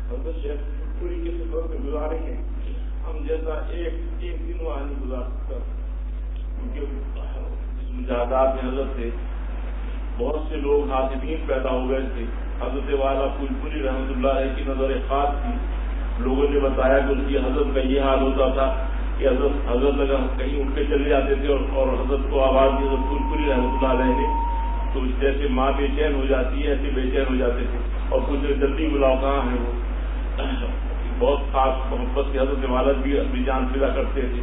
حضرت شیخ پوری کی خدمت میں گزارے ہیں، ہم جیسا ایک دن وہاں نہیں گزار سکتا، کیونکہ اس مجاہدات میں حضرت سے بہت سے لوگ حاضرین پیدا ہو گئے تھے۔ حضرت والا پھول پوری رحمۃ اللہ علیہ کی نظر خاص تھی، لوگوں نے بتایا کہ اس کی حضرت کا یہ حال ہوتا تھا کہ حضرت اگر کہیں اٹھ کے چلے جاتے تھے اور حضرت کو آواز دی حضرت پھول پوری رحمۃ اللہ علیہ نے، تو جیسے ماں بے چین ہو جاتی ہے ایسے بے چین ہو جاتے تھے اور کچھ جلدی بلاؤ کہاں ہے وہ۔ بہت خاص محبت کے حضرت والد بھی جان فدا کرتے تھے۔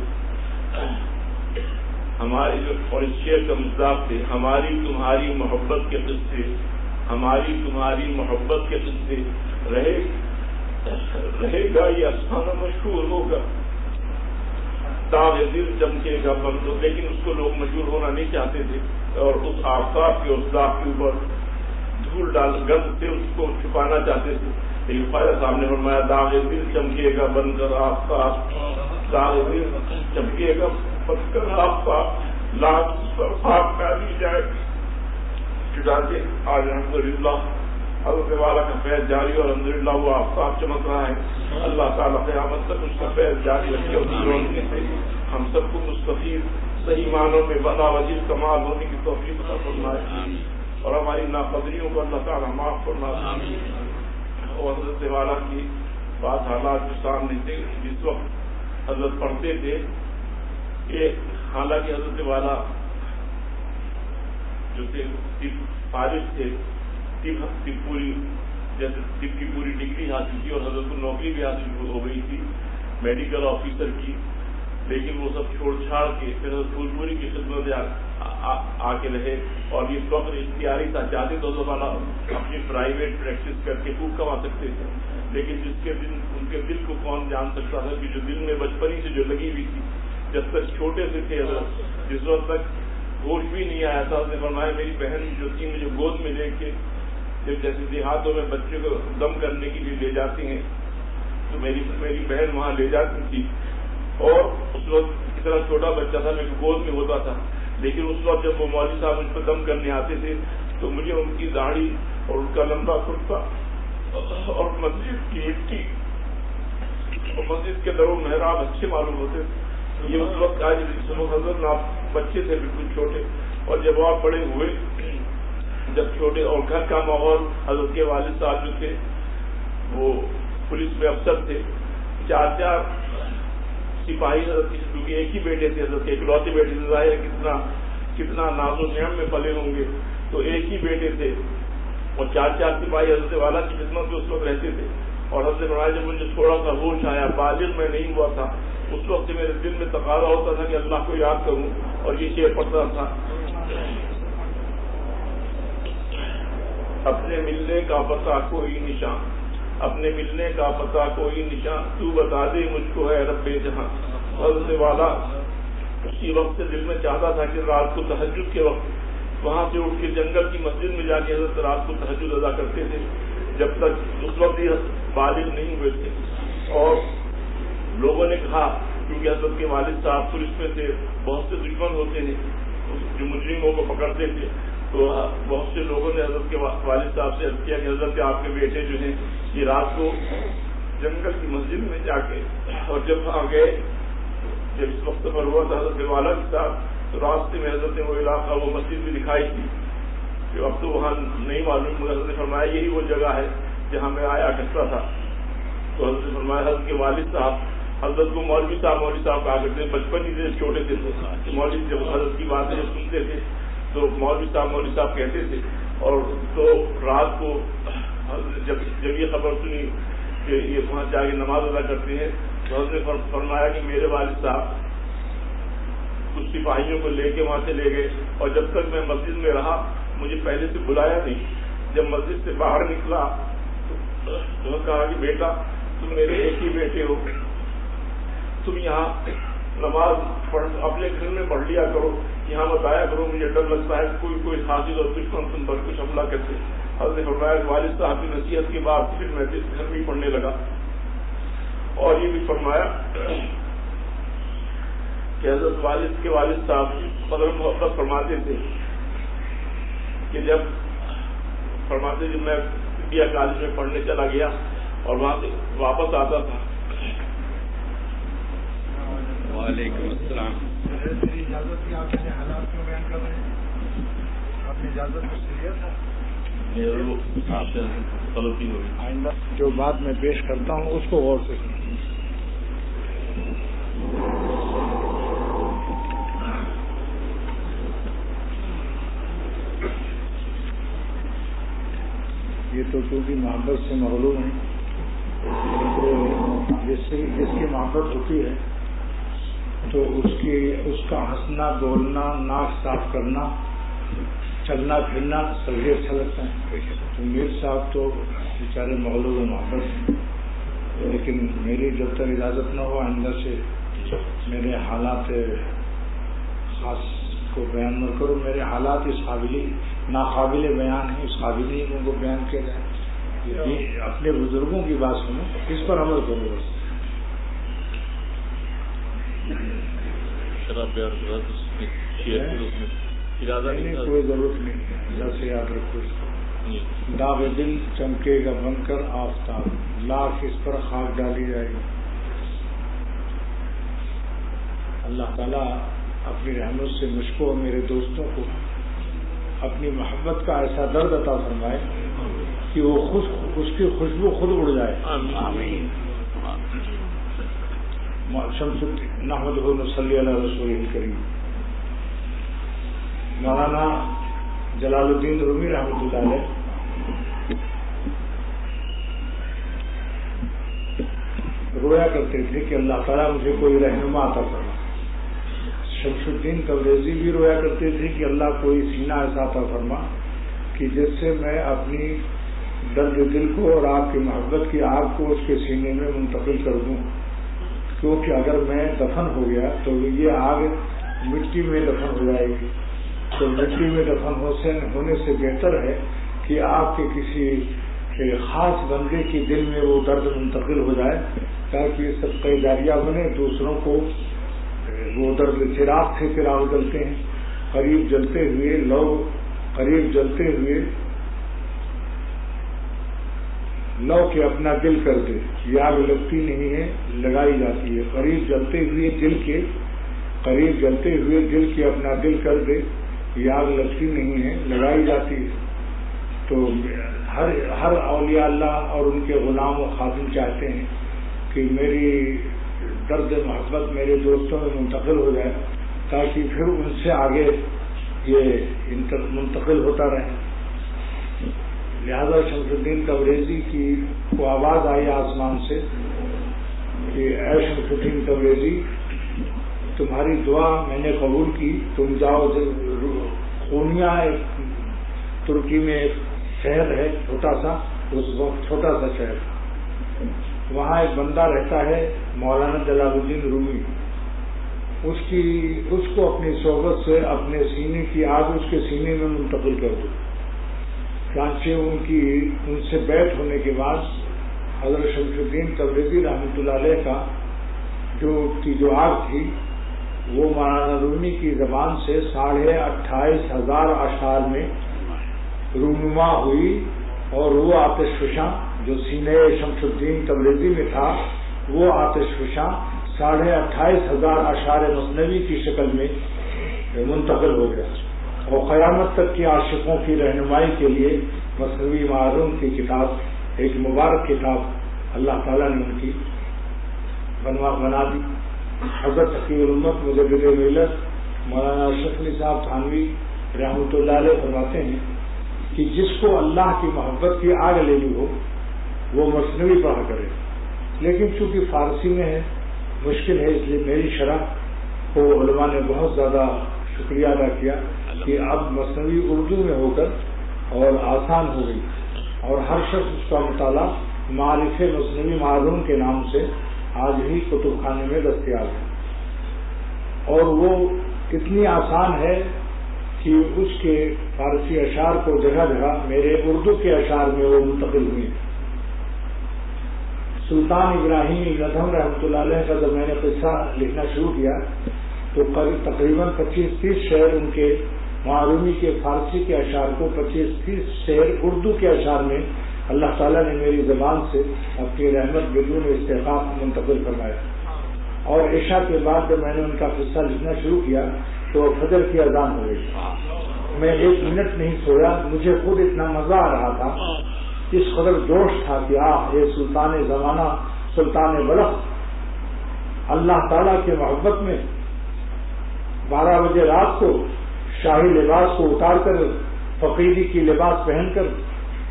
ہماری جو اور اس شعر کا مصداق تھے، ہماری تمہاری محبت کے قصے، ہماری تمہاری محبت کے قصے، رہے گا یہ افسانہ مشہور ہوگا، داغ دل چمکے گا بندو، لیکن اس کو لوگ مشہور ہونا نہیں چاہتے تھے اور اس آفتاب کے اس داغ کے اوپر دھول ڈال گند سے اس کو چھپانا چاہتے تھے۔ لیکن خواجہ صاحب نے فرمایا داغ دل چمکے گا بن کر آفتاب، داغ دل چمکے گا بن کر آفتاب، لاکھ پر خاک ڈالی جائے گی۔ چنانچہ آج الحمدللہ حضرت والا کا فیض جاری اور الحمدللہ وہ آفتاب چمک رہا ہے۔ اللہ تعالیٰ قیامت تک اس کا فیض جاری رکھے اور اس روشنی سے ہم سب کو مستفید صحیح معنوں میں بلا وجیز کمال ہونے کی توفیق عطا فرمائے اور ہماری ناقدریوں کو اللہ تعالیٰ معاف فرمائے۔ اور حضرت والا کی بات حالات جو سامنے تھے جس وقت حضرت پڑھتے تھے کہ حالانکہ حضرت والا جو تھے فارغ تھے، طب پوری جیسے طب کی پوری ڈگری حاصل کی اور حضرت کو نوکری بھی حاصل ہو گئی تھی میڈیکل آفیسر کی، لیکن وہ سب چھوڑ چھاڑ کے پھر حضرت پھول پوری کی خدمت آ کے رہے اور یہ فخر اختیاری تھا، چاہتے تو حضرت والا اپنی پرائیویٹ پریکٹس کر کے خوب کما سکتے تھے، لیکن جس کے دل ان کے دل کو کون جان سکتا تھا کہ جو دل میں بچپنی سے جو لگی ہوئی تھی جب تک چھوٹے سے تھے حضرت، جس وقت تک ہوش بھی نہیں آیا تھا، اس نے فرمایا میری بہن جو تھی مجھے گود میں لے کے جب جیسے دیہاتوں میں بچے کو دم کرنے کے لیے لے جاتی ہیں تو میری بہن وہاں لے جاتی تھی اور اس وقت اتنا چھوٹا بچہ تھا میری گود میں ہوتا تھا، لیکن اس وقت جب وہ مولوی صاحب مجھ پہ دم کرنے آتے تھے تو مجھے ان کی داڑھی اور ان کا لمبا کرتا اور مسجد کی مٹی اور مسجد کے در و محراب اچھے معلوم ہوتے تھے۔ یہ اس وقت آج حضرت بچے تھے بالکل چھوٹے، اور جب آپ بڑے ہوئے جب چھوٹے اور گھر کا ماحول، حضرت کے والد صاحب جو تھے وہ پولیس میں افسر تھے، 4 سپاہی حضرت کی، کیونکہ ایک ہی بیٹے تھے حضرت کے، اکلوتے بیٹے تھے، ظاہر کتنا ناز و نعم میں پلے ہوں گے، تو ایک ہی بیٹے تھے اور 4 سپاہی حضرت والا کی خدمت میں اس وقت رہتے تھے۔ اور حضرت فرمایا جب مجھے تھوڑا سا ہوش آیا، بالغ میں نہیں ہوا تھا، اس وقت میرے دل میں تقاضا ہوتا تھا کہ اللہ کو یاد کروں اور یہ شعر پڑھتا تھا، اپنے ملنے کا پتہ کوئی نشان، اپنے ملنے کا پتہ کوئی نشان، تو بتا دے مجھ کو ہے رب جہاں۔ حضرت والا اسی وقت سے دل میں چاہتا تھا کہ رات کو تہجد کے وقت وہاں سے اٹھ کے جنگل کی مسجد میں جا کے حضرت رات کو تہجد ادا کرتے تھے، جب تک اس وقت یہ بالغ نہیں ہوئے تھے۔ اور لوگوں نے کہا کیونکہ حضرت کے والد صاحب پولیس میں تھے، بہت سے دشمن ہوتے ہیں جو مجرموں کو پکڑتے تھے، تو بہت سے لوگوں نے حضرت کے والد صاحب سے عرض کیا کہ حضرت آپ کے بیٹے جو ہیں یہ رات کو جنگل کی مسجد میں جا کے، اور جب وہاں گئے جب اس وقت پر ہوا تھا حضرت والا کے ساتھ، تو راستے میں حضرت نے وہ علاقہ وہ مسجد بھی دکھائی تھی کہ اب تو وہاں نہیں معلوم، مگر حضرت نے فرمایا یہی وہ جگہ ہے جہاں میں آیا کرتا تھا۔ تو حضرت نے فرمایا حضرت کے والد صاحب حضرت کو مولوی صاحب کہا کرتے، بچپن ہی سے چھوٹے تھے مولوی جب حضرت کی باتیں جب سنتے تھے تو مولوی صاحب کہتے تھے، اور تو رات کو جب یہ خبر سنی کہ یہ وہاں جا کے نماز ادا کرتے ہیں تو حضرت نے فرمایا کہ میرے والد صاحب کچھ سپاہیوں کو لے کے وہاں سے لے گئے، اور جب تک میں مسجد میں رہا مجھے پہلے سے بلایا نہیں، جب مسجد سے باہر نکلا تو کہا کہ بیٹا تم میرے ایک ہی بیٹے ہو، تم یہاں نماز اپنے گھر میں پڑھ لیا کرو، یہاں بتایا کرو، مجھے ڈر لگتا ہے کوئی حاصل اور دشمن تم پر کچھ حملہ کرتے۔ حضرت نے فرمایا والد صاحب کی نصیحت کے بعد پھر میں گھر میں پڑھنے لگا، اور یہ بھی فرمایا کہ حضرت والد کے والد صاحب قدر محبت فرماتے تھے کہ جب میں طبیہ کالج میں پڑھنے چلا گیا اور وہاں سے واپس آتا تھا. وعلیکم السلام. میری اجازت کی آپ نے حالات کیوں بیان کر رہے ہیں؟ آپ نے اجازت کو لیا تھا. آپ سے غلطی ہوئی. آئندہ جو بات میں پیش کرتا ہوں اس کو غور سے سنیں. یہ تو چونکہ محبت سے مغلوب ہیں، جس کی محبت ہوتی ہے تو اس کا ہنسنا بولنا ناک صاف کرنا چلنا پھرنا سبھی اچھا لگتا ہے. تو میر صاحب تو بیچارے مغلوب محبت ہیں، لیکن میری جب تک اجازت نہ ہو آئندہ سے میرے حالات خاص کو بیان نہ کرو. میرے حالات اس ناقابل بیان ہیں، اس قابل نہیں کہ ان کو بیان کیا جائے. یہ اپنے بزرگوں کی بات سنو، اس پر عمل کرو. بس کوئی ضرورت نہیں، اللہ سے یاد رکھو اس کو. داغ دل چمکے گا بن کر آفتاب، لاکھ اس پر خاک ڈالی جائے گی. اللہ تعالیٰ اپنی رحمت سے مجھ کو اور میرے دوستوں کو اپنی محبت کا ایسا درد عطا فرمائے کہ وہ اس کی خوشبو خود اڑ جائے. آمین. شمس نحمدہ نصلی علی رسول الکریم. مولانا جلال الدین رومی رحمۃ اللہ علیہ رویا کرتے تھے کہ اللہ تعالیٰ مجھے کوئی رہنما عطا فرما. شمس الدین تبریزی بھی رویا کرتے تھے کہ اللہ کوئی سینہ ایسا عطا فرما کہ جس سے میں اپنی درد دل کو اور آپ کی محبت کی آگ کو اس کے سینے میں منتقل کر دوں، کیونکہ اگر میں دفن ہو گیا تو یہ آگ مٹی میں دفن ہو جائے گی. تو مٹی میں دفن ہونے سے بہتر ہے کہ آپ کے کسی خاص بندے کے دل میں وہ درد منتقل ہو جائے تاکہ یہ سب کا جاریہ بنے، دوسروں کو وہ درد چراغ سے چراغ جلتے ہیں، قریب جلتے ہوئے لو کے اپنا دل کر دے. یہ آگ لگتی نہیں ہے، لگائی جاتی ہے. قریب جلتے ہوئے دل کے اپنا دل کر دے. یہ آگ لگتی نہیں ہے، لگائی جاتی ہے. تو ہر اولیاء اللہ اور ان کے غلام و خادم چاہتے ہیں کہ میری درد محبت میرے دوستوں میں منتقل ہو جائے تاکہ پھر ان سے آگے یہ منتقل ہوتا رہے. لہذا شمس الدین تبریزی کی کو آواز آئی آسمان سے کہ اے شمس الدین تبریزی، تمہاری دعا میں نے قبول کی، تم جاؤ. خونیا ایک ترکی میں ایک شہر ہے چھوٹا سا، اس وقت چھوٹا سا شہر، وہاں ایک بندہ رہتا ہے مولانا جلال الدین رومی. اس کو اپنی صحبت سے اپنے سینے کی آگ اس کے سینے میں منتقل کر دو. چانچہ ان سے بیعت ہونے کے بعد حضرت شمس الدین تبریزی رحمۃ اللہ علیہ کا جو آگ تھی وہ مولانا رومی کی زبان سے 28,500 اشعار میں رونما ہوئی، اور وہ آتش فشاں جو سینے شمس الدین تبریزی میں تھا وہ آتش فشاں 28,500 اشعار مثنوی کی شکل میں منتقل ہو گیا. اور قیامت تک کے عاشقوں کی رہنمائی کے لیے مثنوی معلوم کی کتاب، ایک مبارک کتاب اللہ تعالیٰ نے ان کی بنا دی. حضرت تقی الامت مجدد ملت مولانا اشرف علی صاحب تھانوی رحمۃ اللہ علیہ فرماتے ہیں کہ جس کو اللہ کی محبت کی آگ لینی ہو وہ مثنوی پڑھا کرے. لیکن چونکہ فارسی میں ہے مشکل ہے، اس لیے میری شرح کو علماء نے بہت زیادہ شکریہ ادا کیا کہ اب مثنوی اردو میں ہو کر اور آسان ہو گئی، اور ہر شخص اس کا مطالعہ معارف مثنوی معلوم کے نام سے آج ہی کتب خانے میں دستیاب ہے. اور وہ اتنی آسان ہے کہ اس کے فارسی اشعار کو جگہ جگہ میرے اردو کے اشعار میں وہ منتقل ہوئے. سلطان ابراہیم ندھم رحمۃ اللہ علیہ کا جب میں نے قصہ لکھنا شروع کیا تو تقریباً 25-30 شعر ان کے معرومی کے فارسی کے اشعار کو 25-30 شعر اردو کے اشعار میں اللہ تعالیٰ نے میری زبان سے اپنی رحمت بدون استحقاق منتقل فرمایا. اور عشاء کے بعد جب میں نے ان کا قصہ لکھنا شروع کیا تو فجر کی اذان ہو گئی. میں 1 منٹ نہیں سویا. مجھے خود اتنا مزہ آ رہا تھا, اس قدر جوش تھا کہ یہ سلطان زمانہ, سلطان بلخ, اللہ تعالیٰ کے محبت میں 12 بجے رات کو شاہی لباس کو اتار کر فقیری کی لباس پہن کر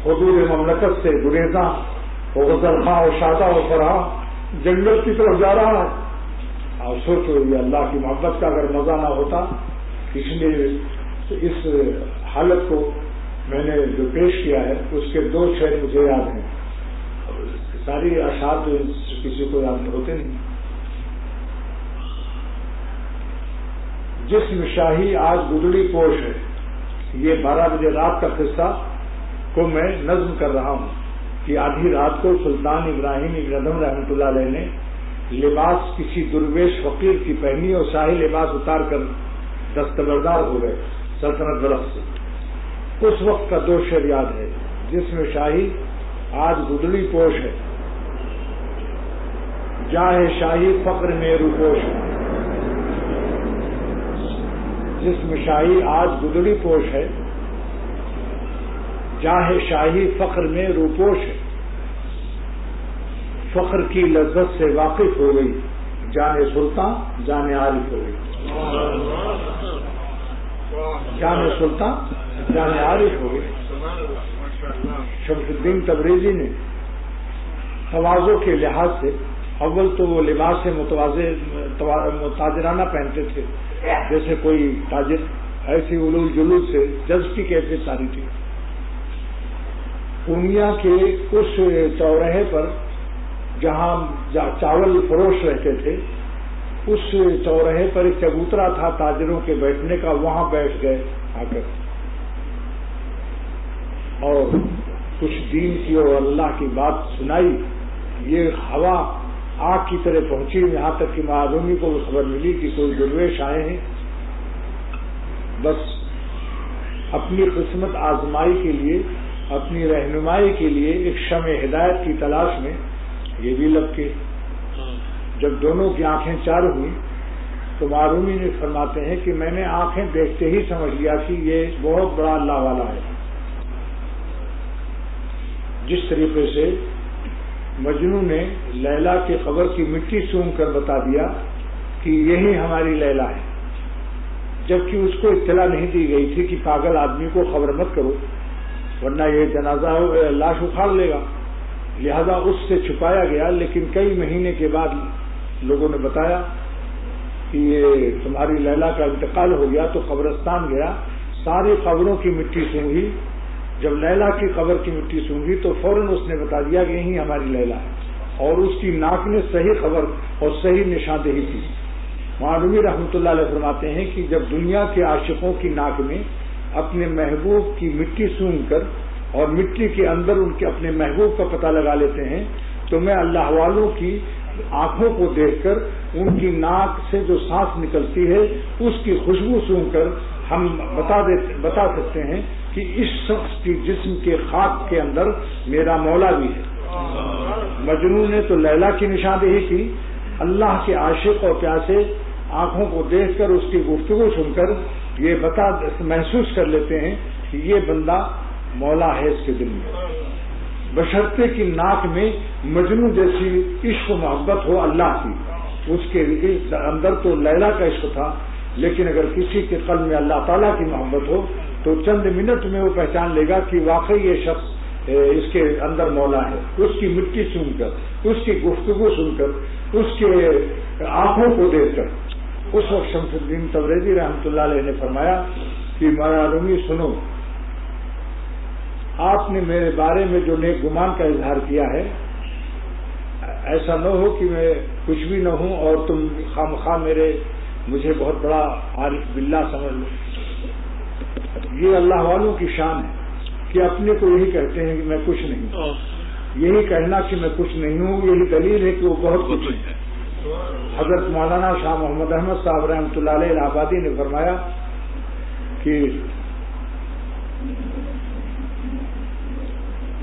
حضور مملکت سے گریزاں و غزلخواں و شادہ و فرحاں جنگل کی طرف جا رہا ہے. اور سوچو یہ اللہ کی محبت کا اگر مزہ نہ ہوتا. اس لیے اس حالت کو میں نے جو پیش کیا ہے اس کے 2 شعر مجھے یاد ہیں. ساری اشعار تو کسی کو یاد ہوتے نہیں. جسم شاہی آج گدڑی پوش ہے, یہ 12 بجے رات کا قصہ کو میں نظم کر رہا ہوں کہ آدھی رات کو سلطان ابراہیم ابن ادھم رحمۃ اللہ علیہ نے لباس کسی درویش فقیر کی پہنی اور شاہی لباس اتار کر دستبردار ہو گئے سلطنت بلخ سے. اس وقت کا 2 شعر یاد ہے. جسم شاہی آج گدڑی پوش ہے, جاہ شاہی فقر میں روپوش ہے. جسم شاہی آج گدڑی پوش ہے, جاہ شاہی فخر میں روپوش ہے. فخر کی لذت سے واقف ہو گئی, جان سلطان جان عارف ہو گئی. جان سلطان جان عارف ہو گئی. شمس الدین تبریزی نے تواضع کے لحاظ سے اول تو وہ لباس تاجرانہ پہنتے تھے, جیسے کوئی تاجر, ایسی علول جلول سے جذب کی کیفیت ساری تھی. پورنیہ کے اس چوراہے پر جہاں چاول فروش رہتے تھے, اس چوراہے پر ایک چبوترا تھا تاجروں کے بیٹھنے کا. وہاں بیٹھ گئے آ کر اور کچھ دین کی اور اللہ کی بات سنائی. یہ ہوا آگ کی طرح پہنچی, یہاں تک کہ معلومی کو خبر ملی کہ کوئی درویش آئے ہیں. بس اپنی قسمت آزمائی کے لیے, اپنی رہنمائی کے لیے ایک شمع ہدایت کی تلاش میں یہ بھی لگ کے جب دونوں کی آنکھیں چار ہوئی تو معلومی نے فرماتے ہیں کہ میں نے آنکھیں دیکھتے ہی سمجھ لیا کہ یہ بہت بڑا اللہ والا ہے. جس طریقے سے مجنو نے لیلا کی قبر کی مٹی سونگھ کر بتا دیا کہ یہی ہماری لیلا ہے, جبکہ اس کو اطلاع نہیں دی گئی تھی کہ پاگل آدمی کو خبر مت کرو ورنہ یہ جنازہ لاش اکھاڑ لے گا. لہذا اس سے چھپایا گیا. لیکن کئی مہینے کے بعد لوگوں نے بتایا کہ یہ تمہاری لیلا کا انتقال ہو گیا. تو قبرستان گیا, ساری قبروں کی مٹی سونگھی. جب لیلا کی قبر کی مٹی سونگھی تو فوراً اس نے بتا دیا کہ یہی ہماری لیلا ہے, اور اس کی ناک میں صحیح خبر اور صحیح نشاندہی تھی. معلومی رحمۃ اللہ علیہ فرماتے ہیں کہ جب دنیا کے عاشقوں کی ناک میں اپنے محبوب کی مٹی سونگھ کر اور مٹی کے اندر ان کے اپنے محبوب کا پتہ لگا لیتے ہیں تو میں اللہ والوں کی آنکھوں کو دیکھ کر ان کی ناک سے جو سانس نکلتی ہے اس کی خوشبو سونگھ کر ہم بتا سکتے ہیں کہ اس شخص کی جسم کے خاک کے اندر میرا مولا بھی ہے. مجنون نے تو لیلا کی نشاندہی کی. اللہ کے عاشق اور پیاسے آنکھوں کو دیکھ کر اس کی گفتگو سن کر یہ محسوس کر لیتے ہیں کہ یہ بندہ مولا ہے اس کے دل میں, بشرطے کی ناک میں مجنو جیسی عشق و محبت ہو اللہ کی. اس کے اندر تو لیلا کا عشق تھا, لیکن اگر کسی کے قلب میں اللہ تعالیٰ کی محبت ہو تو چند منٹ میں وہ پہچان لے گا کہ واقعی یہ شخص اس کے اندر مولا ہے. اس کی مٹی سن کر, اس کی گفتگو سن کر, اس کے آنکھوں کو دیکھ کر. اس وقت شمس الدین تبریزی رحمۃ اللہ علیہ نے فرمایا کہ معلومی سنو, آپ نے میرے بارے میں جو نیک گمان کا اظہار کیا ہے, ایسا نہ ہو کہ میں کچھ بھی نہ ہوں اور تم خواہ مجھے بہت بڑا عارف باللہ سمجھ لو. یہ اللہ والوں کی شان ہے کہ اپنے کو یہی کہتے ہیں کہ میں کچھ نہیں. یہی کہنا کہ میں کچھ نہیں ہوں یہی دلیل ہے کہ وہ بہت کچھ ہے. حضرت مولانا شاہ محمد احمد صاحب رحمۃ اللہ علیہ الہ آبادی نے فرمایا کہ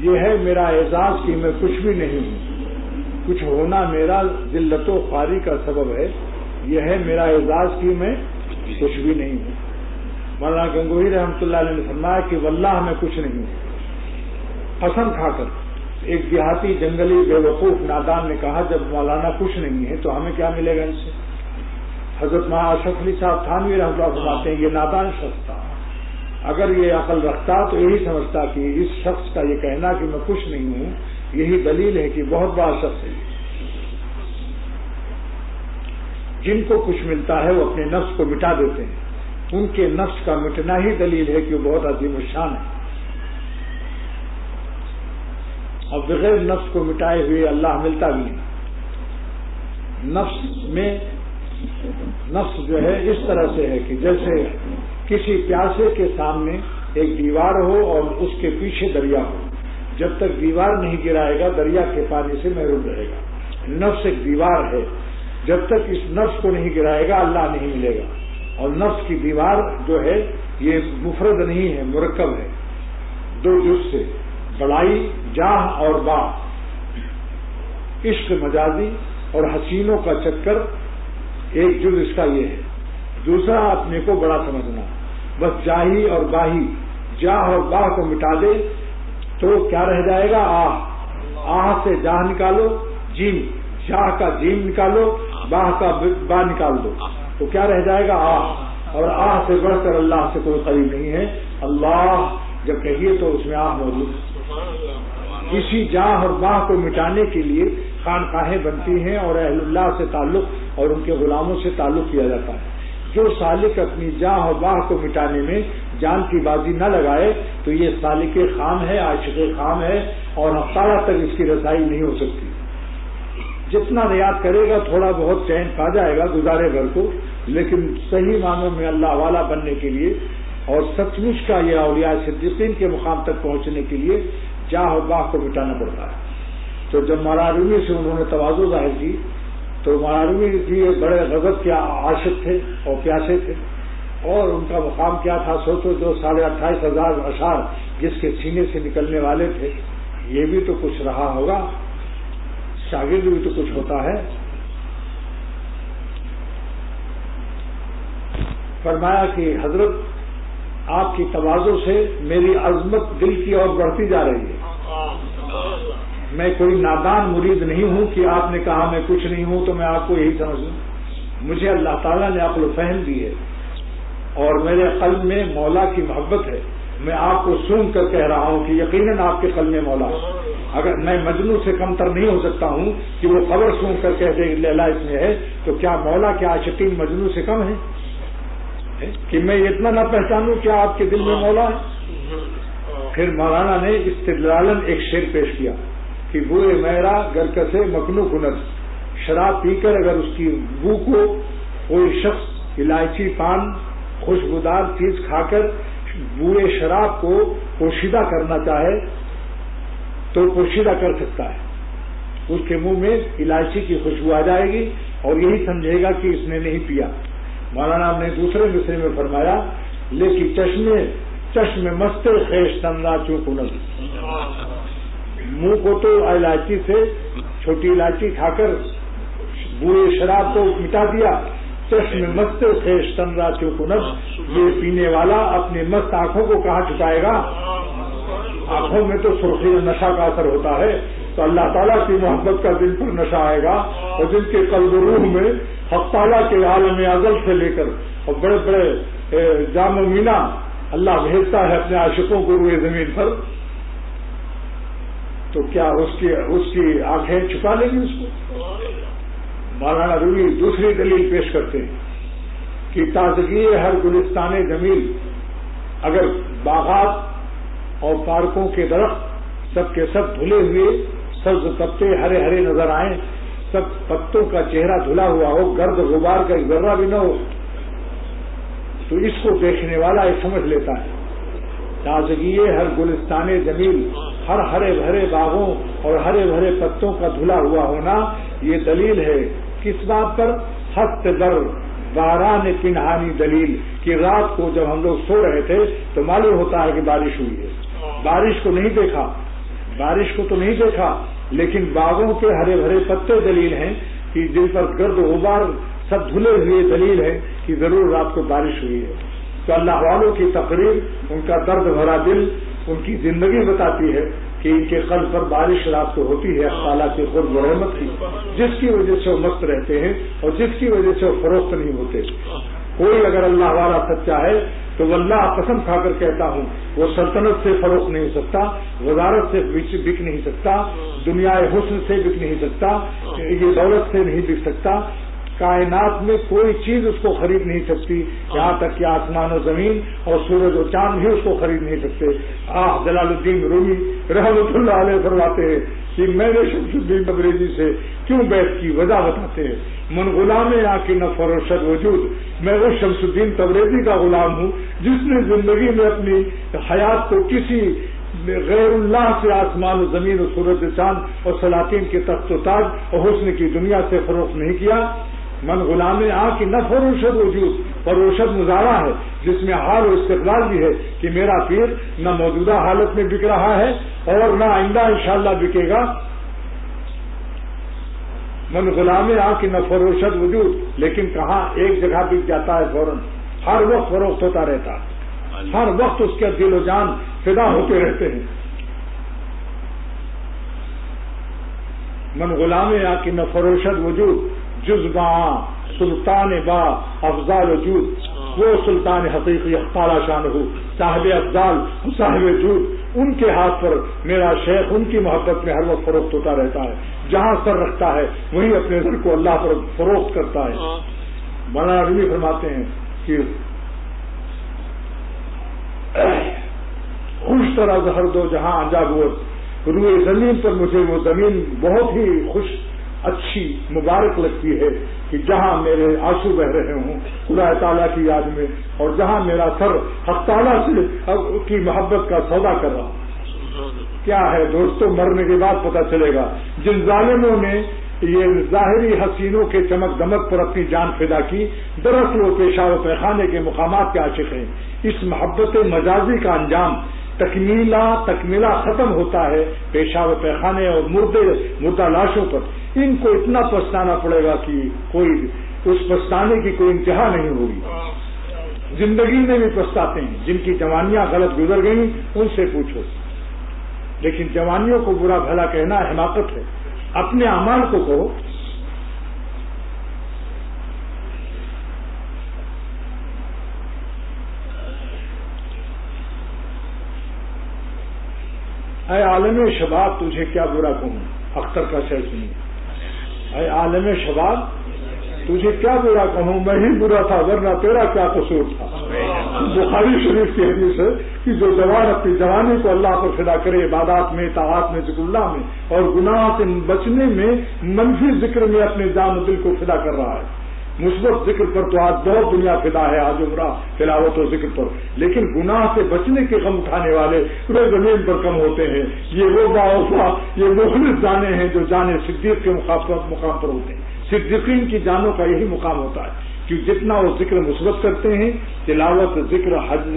یہ ہے میرا اعزاز کہ میں کچھ بھی نہیں ہوں، کچھ ہونا میرا ذلت و خواری کا سبب ہے، یہ ہے میرا اعزاز کہ میں کچھ بھی نہیں ہوں۔ مولانا گنگوہی رحمۃ اللہ علیہ نے فرمایا کہ واللہ میں کچھ نہیں ہوں۔ قسم کھا کر ایک دیہاتی جنگلی بے وقوف نادان نے کہا جب مولانا کچھ نہیں ہے تو ہمیں کیا ملے گا ان سے؟ حضرت مولانا اشرف علی صاحب تھانوی رحمۃ اللہ فرماتے ہیں یہ نادان شخص تھا، اگر یہ عقل رکھتا تو یہی سمجھتا کہ اس شخص کا یہ کہنا کہ میں کچھ نہیں ہوں یہی دلیل ہے کہ بہت بڑا شخص ہے۔ جن کو کچھ ملتا ہے وہ اپنے نفس کو مٹا دیتے ہیں، ان کے نفس کا مٹنا ہی دلیل ہے کہ وہ بہت عظیم الشان ہے۔ اور بغیر نفس کو مٹائے ہوئے اللہ ملتا بھی نہیں۔ نفس جو ہے اس طرح سے ہے کہ جیسے کسی پیاسے کے سامنے ایک دیوار ہو اور اس کے پیچھے دریا ہو، جب تک دیوار نہیں گرائے گا دریا کے پانی سے محروم رہے گا۔ نفس ایک دیوار ہے، جب تک اس نفس کو نہیں گرائے گا اللہ نہیں ملے گا۔ اور نفس کی دیوار جو ہے یہ مفرد نہیں ہے، مرکب ہے، دو جز سے، بڑائی جاہ اور باہ، عشق مجازی اور حسینوں کا چکر ایک جز اس کا یہ ہے۔ دوسرا اپنے کو بڑا سمجھنا، بس جاہی اور باہی، جاہ اور باہ کو مٹا دے تو کیا رہ جائے گا؟ آہ سے جاہ نکالو، جیم، جاہ کا جیم نکالو، باہ کا با نکال دو تو کیا رہ جائے گا؟ آہ۔ اور آہ سے بڑھ کر اللہ سے کوئی قریب نہیں ہے۔ اللہ جب کہیے تو اس میں آہ موجود ہے۔ اسی جاہ اور باہ کو مٹانے کے لیے خانقاہیں بنتی ہیں اور اہل اللہ سے تعلق اور ان کے غلاموں سے تعلق کیا جاتا ہے۔ جو سالک اپنی جاہ اور باہ کو مٹانے میں جان کی بازی نہ لگائے تو یہ سالک خام ہے، عاشق خام ہے، اور افطارہ تک اس کی رسائی نہیں ہو سکتی۔ جتنا ریاض کرے گا تھوڑا بہت چین پا جائے گا گزارے بھر کو، لیکن صحیح معنوں میں اللہ والا بننے کے لیے اور سچ مچ کا یہ اولیاء صدیقین کے مقام تک پہنچنے کے لیے جاہ اور باہ کو مٹانا پڑتا ہے۔ تو جب مولانا رومی سے انہوں نے تواضع ظاہر کی تو مولانا رومی بھی ایک بڑے غضب کے عاشق تھے اور پیاسے تھے، اور ان کا مقام کیا تھا سوچو، جو 28,500 اشعار جس کے سینے سے نکلنے والے تھے، یہ بھی تو کچھ رہا ہوگا، شاگرد بھی تو کچھ ہوتا ہے۔ فرمایا کہ حضرت آپ کی تواضع سے میری عظمت دل کی اور بڑھتی جا رہی ہے۔ میں کوئی نادان مرید نہیں ہوں کہ آپ نے کہا میں کچھ نہیں ہوں تو میں آپ کو یہی سمجھ لوں۔ مجھے اللہ تعالیٰ نے عقل و فہم دی ہے اور میرے قلب میں مولا کی محبت ہے۔ میں آپ کو سن کر کہہ رہا ہوں کہ یقیناً آپ کے قلب میں مولا ہے۔ اگر میں مجنوں سے کمتر نہیں ہو سکتا ہوں کہ وہ خبر سن کر کہہ دے لیلا اس میں ہے، تو کیا مولا کے عاشقین مجنوں سے کم ہیں کہ میں اتنا نہ پہچانوں کہ آپ کے دل میں مولا ہے؟ پھر مولانا نے استدلالن ایک شعر پیش کیا کہ بوئے میرا گرکسے مکنو کنر، شراب پی کر اگر اس کی بو کو کوئی شخص الائچی پان خوشبودار چیز کھا کر بوئے شراب کو پوشیدہ کرنا چاہے تو پوشیدہ کر سکتا ہے، اس کے منہ میں الائچی کی خوشبو آ جائے گی اور یہی سمجھے گا کہ اس نے نہیں پیا۔ مولانا نے دوسرے مصرے میں فرمایا لیکن چشم مست خیش تندا چونکنل، منہ کو تو الائچی سے چھوٹی الائچی کھا کر بوئے شراب کو مٹا دیا، چشم مست خیش تندا چونکنل، یہ پینے والا اپنے مست آنکھوں کو کہاں چھپائے گا؟ آنکھوں میں تو سرخی نشہ کا اثر ہوتا ہے، تو اللہ تعالیٰ کی محبت کا دل پر نشہ آئے گا، اور جن کے قلب و روح میں حق تعالیٰ کے عالم ازل سے لے کر اور بڑے بڑے جام و مینا اللہ بھیجتا ہے اپنے عاشقوں کو روئے زمین پر، تو کیا اس کی آنکھیں چھپا لیں گی اس کو؟ مولانا رومی دوسری دلیل پیش کرتے ہیں کہ تازگی ہر گلستان جمیل، اگر باغات اور پارکوں کے درخت سب کے سب دھلے ہوئے، سبز پتے ہرے ہرے نظر آئیں، سب پتوں کا چہرہ دھلا ہوا ہو، گرد غبار کا ایک ذرہ بھی نہ ہو، تو اس کو دیکھنے والا یہ سمجھ لیتا ہے تازگی ہر گلستان جمیل، ہر ہرے بھرے باغوں اور ہرے بھرے پتوں کا دھلا ہوا ہونا یہ دلیل ہے کس بات پر؟ ہست در باران پنہانی دلیل، کہ رات کو جب ہم لوگ سو رہے تھے تو معلوم ہوتا ہے کہ بارش ہوئی ہے، بارش کو نہیں دیکھا، بارش کو تو نہیں دیکھا لیکن باغوں کے ہرے بھرے پتے دلیل ہیں کہ جن پر گرد و غبار سب دھلے ہوئے دلیل ہے کہ ضرور رات کو بارش ہوئی ہے. تو اللہ والوں کی تقریر، ان کا درد بھرا دل، ان کی زندگی بتاتی ہے کہ ان کے قلب پر بارش رات کو ہوتی ہے اللہ تعالیٰ کی قرب و رحمت کی، جس کی وجہ سے وہ مست رہتے ہیں اور جس کی وجہ سے وہ فروخت نہیں ہوتے. کوئی اگر اللہ والا سچا ہے تو واللہ قسم کھا کر کہتا ہوں وہ سلطنت سے فروخت نہیں سکتا، وزارت سے بک نہیں سکتا، دنیا حسن سے بک نہیں سکتا، یہ دولت سے نہیں بک سکتا. کائنات میں کوئی چیز اس کو خرید نہیں سکتی، یہاں تک کہ آسمان و زمین اور سورج و چاند بھی اس کو خرید نہیں سکتے. جلال الدین رومی رحمۃ اللہ علیہ فرماتے ہیں کہ میں نے شمس الدین تبریزی سے کیوں بیعت کی، وجہ بتاتے ہیں. من غلام آ کی نہ فروشت وجود، میں وہ شمس الدین تبریزی کا غلام ہوں جس نے زندگی میں اپنی حیات کو کسی غیر اللہ سے آسمان و زمین و سورج چاند اور سلاطین کے تخت و تاج اور حسن کی دنیا سے فروخت نہیں کیا. من غلام آ کی نہ فروشت وجود، فروشت مظاہرہ ہے جس میں حال و استقبال بھی ہے کہ میرا پیر نہ موجودہ حالت میں بک رہا ہے اور نہ آئندہ انشاءاللہ بکے گا. من غلام آ کی نہ فروشت وجود، لیکن کہاں ایک جگہ بک جاتا ہے فوراً، ہر وقت فروخت ہوتا رہتا ہے، ہر وقت اس کے دل و جان فدا ہوتے رہتے ہیں. من غلام آ کی نہ فروشت وجود، جزباں سلطان با افضال وجود، وہ سلطان حقیقی تعالی شان ہو، صاحب افضال صاحب وجود، ان کے ہاتھ پر میرا شیخ ان کی محبت میں ہر وقت فروخت ہوتا رہتا ہے. جہاں سر رکھتا ہے وہیں اپنے سر کو اللہ پر فروخت کرتا ہے. مولانا رومی فرماتے ہیں کہ خوش طرح زہر دو جہاں انجابوت، روئے زمین پر مجھے وہ زمین بہت ہی خوش اچھی مبارک لگتی ہے کہ جہاں میرے آنسو بہ رہے ہوں خدا تعالیٰ کی یاد میں، اور جہاں میرا سر حق تعالیٰ سے کی محبت کا سودا کر رہا. کیا ہے دوستوں، مرنے کے بعد پتہ چلے گا. جن ظالموں نے یہ ظاہری حسینوں کے چمک دمک پر اپنی جان فدا کی، دراصل وہ پیشاب و پیخانے کے مقامات کے عاشق ہیں. اس محبت مجازی کا انجام تکمیلہ ختم ہوتا ہے پیشاب و پیخانے اور مردہ لاشوں پر. ان کو اتنا پچھتانا پڑے گا کہ کوئی اس پچھتانے کی کوئی انتہا نہیں ہوگی. زندگی میں بھی پچھتاتے ہیں، جن کی جوانیاں غلط گزر گئیں ان سے پوچھو، لیکن جوانیوں کو برا بھلا کہنا حماقت ہے. اپنے اعمال کو کہو. اے عالم شباب تجھے کیا برا کہوں، اختر کا شعر سنیے. اے عالم شباب تجھے کیا برا کہوں، میں ہی برا تھا ورنہ تیرا کیا قصور تھا. بخاری شریف کی حدیث ہے کہ جو جوان اپنی جوانی کو اللہ پر فدا کرے، عبادات میں، طاعات میں، ذکر اللہ میں اور گناہ سے بچنے میں، منفی ذکر میں اپنے جان و دل کو فدا کر رہا ہے. مثبت ذکر پر تو آج بہت دنیا فدا ہے، آج عمرہ تلاوت و ذکر پر، لیکن گناہ سے بچنے کے غم اٹھانے والے پورے زمین پر کم ہوتے ہیں. یہ وہ باوفا، یہ مخلص جانے ہیں جو جانے صدیق کے مقام پر ہوتے ہیں. صدیقین کی جانوں کا یہی مقام ہوتا ہے کہ جتنا وہ ذکر مثبت کرتے ہیں، تلاوت، ذکر، حج،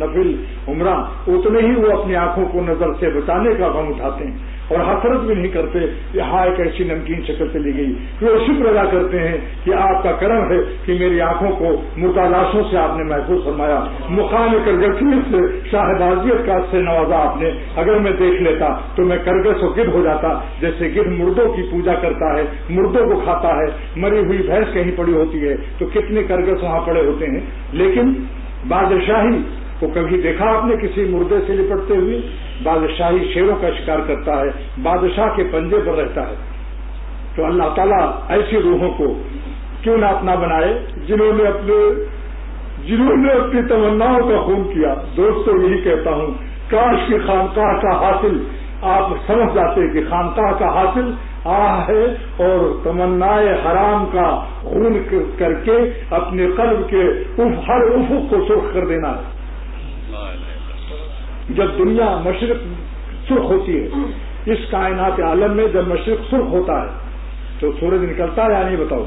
نفل، عمرہ، اتنے ہی وہ اپنی آنکھوں کو نظر سے بچانے کا غم اٹھاتے ہیں اور حسرت بھی نہیں کرتے کہ ہاں ایک ایسی نمکین شکل چلی گئی. وہ شکر ادا کرتے ہیں کہ آپ کا کرم ہے کہ میری آنکھوں کو مردہ لاشوں سے آپ نے محفوظ فرمایا، مقام کرگسیت سے، شاہبازیت کا سے نوازا آپ نے. اگر میں دیکھ لیتا تو میں کرگس و گدھ ہو جاتا. جیسے گدھ مردوں کی پوجا کرتا ہے، مردوں کو کھاتا ہے، مری ہوئی بھینس کہیں پڑی ہوتی ہے تو کتنے کرگس وہاں پڑے ہوتے ہیں. لیکن بادشاہی کو کبھی دیکھا آپ نے کسی مردے سے لپٹتے ہوئے؟ بادشاہی شیروں کا شکار کرتا ہے، بادشاہ کے پنجے پر رہتا ہے. تو اللہ تعالیٰ ایسی روحوں کو کیوں نہ اپنا بنائے جنہوں نے اپنی تمناؤں کا خون کیا. دوستوں یہی کہتا ہوں، کاش کی خانقاہ کا حاصل آپ سمجھ جاتے کہ خانقاہ کا حاصل ہے اور تمنائے حرام کا خون کر کے اپنے قلب کے ہر افق کو سرخ کر دینا ہے. جب دنیا مشرق سرخ ہوتی ہے، اس کائنات عالم میں جب مشرق سرخ ہوتا ہے تو سورج نکلتا ہے یا نہیں بتاؤ؟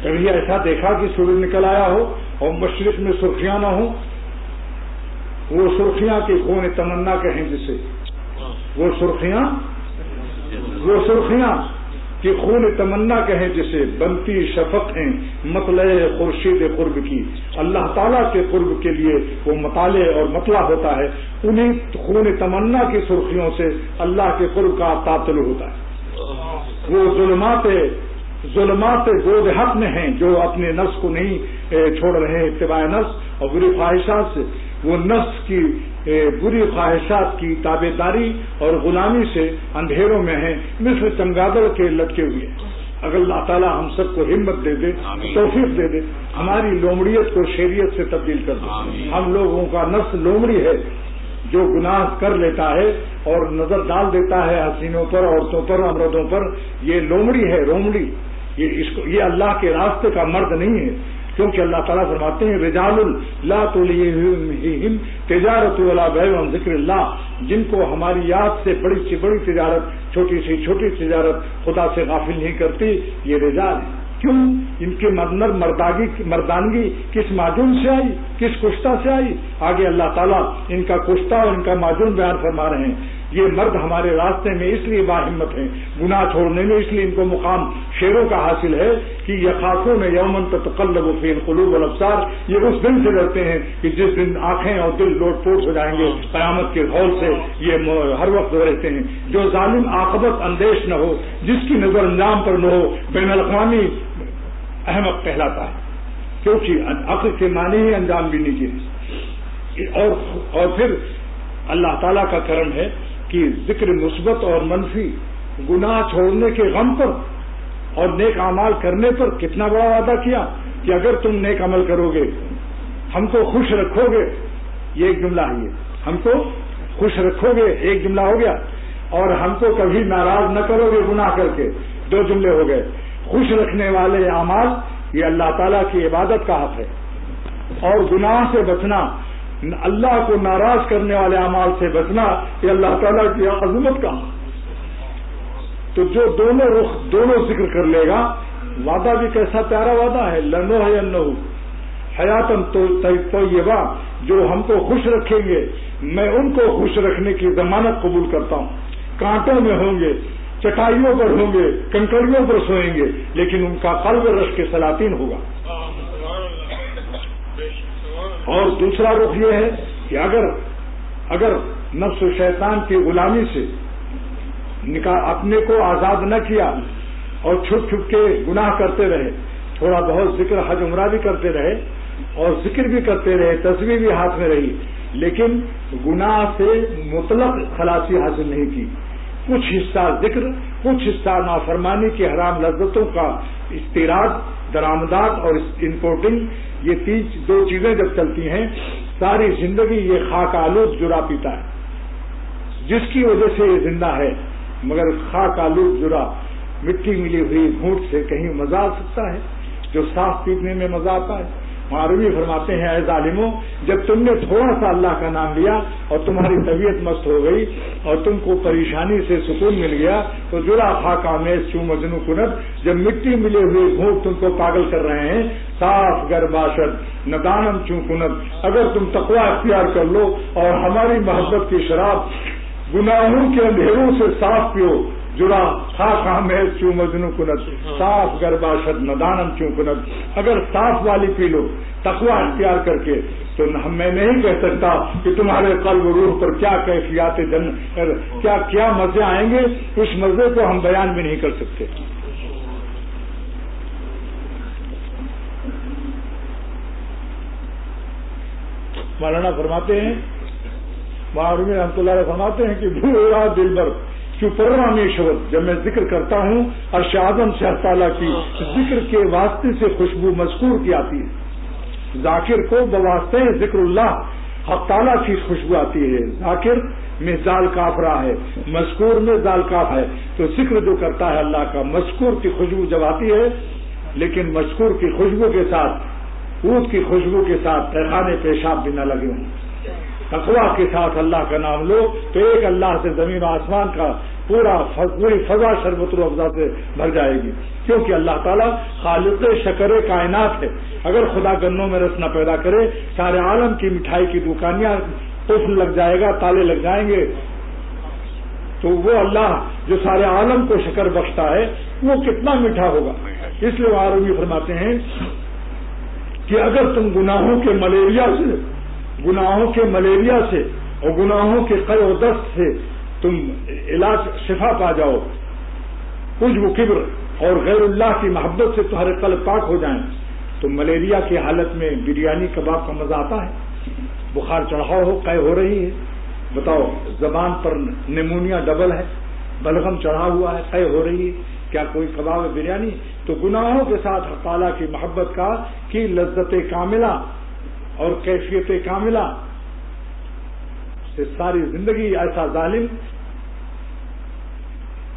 کبھی ایسا دیکھا کہ سورج نکل آیا ہو اور مشرق میں سرخیاں نہ ہوں؟ وہ سرخیاں کے خون تمنا کہیں جسے وہ سرخیاں کہ خون تمنا کہیں جسے بنتی شفق ہیں مطلع خورشید قرب کی. اللہ تعالیٰ کے قرب کے لیے وہ مطالع اور مطلع ہوتا ہے. انہیں خون تمنا کی سرخیوں سے اللہ کے قرب کا آفتاب طلوع ہوتا ہے. وہ ظلمات گود حق میں ہیں جو اپنے نفس کو نہیں چھوڑ رہے ہیں اتباع نفس اور بری خواہشات سے. وہ نفس کی بری خواہشات کی تابع داری اور غلامی سے اندھیروں میں ہیں مثل چمگادڑ کے لٹکے ہوئے. اگر اللہ تعالیٰ ہم سب کو ہمت دے دے, توفیق دے دے, ہماری لومڑیت کو شریعت سے تبدیل کر دے. ہم لوگوں کا نفس لومڑی ہے جو گناہ کر لیتا ہے اور نظر ڈال دیتا ہے حسینوں پر, عورتوں پر, امردوں پر. یہ لومڑی ہے, رومڑی. یہ اللہ کے راستے کا مرد نہیں ہے, کیونکہ اللہ تعالیٰ فرماتے ہیں رجال لا تلہیہم تجارت ولا بیع عن ذکر اللہ, جن کو ہماری یاد سے بڑی سے بڑی تجارت, چھوٹی سے چھوٹی تجارت خدا سے غافل نہیں کرتی. یہ رجال ہیں. کیوں؟ ان کے مردانگی کس معجون سے آئی, کس کشتہ سے آئی؟ آگے اللہ تعالیٰ ان کا کشتہ اور ان کا معجون بیان فرما رہے ہیں. یہ مرد ہمارے راستے میں اس لیے باہمت ہیں, گناہ چھوڑنے میں اس لیے ان کو مقام شیروں کا حاصل ہے کہ یخافون یومن تتقلب فیہ القلوب والابصار. یہ اس دن سے ڈرتے ہیں کہ جس دن آنکھیں اور دل لوٹ پوٹ ہو جائیں گے قیامت کے ہول سے. یہ ہر وقت رہتے ہیں. جو ظالم عاقبت اندیش نہ ہو, جس کی نظر انجام پر نہ ہو, بین الاقوامی احمق کہلاتا ہے, کیونکہ عقل کے معنی ہی انجام بینی کے. اور پھر اللہ تعالیٰ کا کرم ہے کہ ذکر مثبت اور منفی گناہ چھوڑنے کے غم پر اور نیک اعمال کرنے پر کتنا بڑا وعدہ کیا کہ اگر تم نیک عمل کرو گے ہم کو خوش رکھو گے. یہ ایک جملہ ہے, ہم کو خوش رکھو گے ایک جملہ ہو گیا, اور ہم کو کبھی ناراض نہ کرو گے گناہ کر کے, دو جملے ہو گئے. خوش رکھنے والے اعمال یہ اللہ تعالیٰ کی عبادت کا حق ہے, اور گناہ سے بچنا, اللہ کو ناراض کرنے والے اعمال سے بچنا یہ اللہ تعالیٰ کی عظمت کا. تو جو دونوں ذکر کر لے گا, وعدہ بھی کیسا پیارا وعدہ ہے. لنحینہ حیاتن طیبہ, جو ہم کو خوش رکھیں گے میں ان کو خوش رکھنے کی ضمانت قبول کرتا ہوں. کانٹوں میں ہوں گے, چٹائیوں پر ہوں گے, کنکریوں پر سوئیں گے, لیکن ان کا قلب رش کے سلاطین ہوگا. اور دوسرا رخ یہ ہے کہ اگر نفس و شیطان کی غلامی سے اپنے کو آزاد نہ کیا اور چھپ چھپ کے گناہ کرتے رہے, تھوڑا بہت ذکر حج عمرہ بھی کرتے رہے اور ذکر بھی کرتے رہے, تسبیح بھی ہاتھ میں رہی, لیکن گناہ سے مطلق خلاصی حاصل نہیں کی. کچھ حصہ ذکر, کچھ حصہ نافرمانی کی حرام لذتوں کا استیراد, درآمدات اور امپورٹنگ, یہ دو چیزیں جب چلتی ہیں ساری زندگی یہ خاک آلود جرا پیتا ہے, جس کی وجہ سے یہ زندہ ہے. مگر خاک آلود جرا مٹی ملی ہوئی گھونٹ سے کہیں مزہ آ سکتا ہے جو صاف پینے میں مزہ آتا ہے. معروی فرماتے ہیں اے ظالموں, جب تم نے تھوڑا سا اللہ کا نام لیا اور تمہاری طبیعت مست ہو گئی اور تم کو پریشانی سے سکون مل گیا تو جرا خاکہ میں چو مجنو کنت, جب مٹی ملے ہوئے گھونٹ تم کو پاگل کر رہے ہیں, صاف گر باشد ندانم چوں کنت, اگر تم تقوی اختیار کر لو اور ہماری محبت کی شراب گناہوں کے اندھیروں سے صاف پیو, جڑا خاکہ میں چوں مجنو کنت, صاف گر باشد ندانم چوں کنت, اگر صاف والی پی لو تقوی اختیار کر کے, تو میں نہیں کہہ سکتا کہ تمہارے قلب و روح پر کیا کیفیات کیا مزے آئیں گے, اس مزے کو ہم بیان بھی نہیں کر سکتے. مولانا فرماتے ہیں, معروی رحمۃ اللہ علیہ فرماتے ہیں کہ بھورا دل بر کیوں پررامی شبد, جب میں ذکر کرتا ہوں عرش اعظم سے اللہ تعالیٰ کی ذکر کے واسطے سے خوشبو مذکور کی آتی ہے. ذاکر کو بواسطے ذکر اللہ حق تعالیٰ کی خوشبو آتی ہے. ذاکر میں زال کافرہ ہے, مذکور میں زال کاف ہے, تو ذکر جو کرتا ہے اللہ کا, مذکور کی خوشبو جب آتی ہے, لیکن مذکور کی خوشبو کے ساتھ اود کی خوشبو کے ساتھ پیخانے پیشاب بھی نہ لگے ہوں. تقویٰ کے ساتھ اللہ کا نام لو تو ایک اللہ سے زمین و آسمان کا پوری فضا شربت و افزا سے بھر جائے گی, کیونکہ اللہ تعالیٰ خالق شکر کائنات ہے. اگر خدا گنوں میں رس نہ پیدا کرے, سارے عالم کی مٹھائی کی دکانیاں قفل لگ جائے گا, تالے لگ جائیں گے, تو وہ اللہ جو سارے عالم کو شکر بخشتا ہے وہ کتنا میٹھا ہوگا. اس لیے آروی فرماتے ہیں کہ اگر تم گناہوں کے ملیریا سے اور گناہوں کے قے و دست سے تم علاج شفا پا جاؤ، عجب و کبر اور غیر اللہ کی محبت سے تمہارے قلب پاک ہو جائیں، تو ملیریا کی حالت میں بریانی کباب کا مزہ آتا ہے. بخار چڑھاؤ ہو، قے ہو رہی ہے، بتاؤ زبان پر نیمونیا ڈبل ہے، بلغم چڑھا ہوا ہے، قے ہو رہی ہے، کیا کوئی کباب بریانی؟ تو گناہوں کے ساتھ حق تعالیٰ کی محبت کی لذت کاملہ اور کیفیت کاملہ سے ساری زندگی ایسا ظالم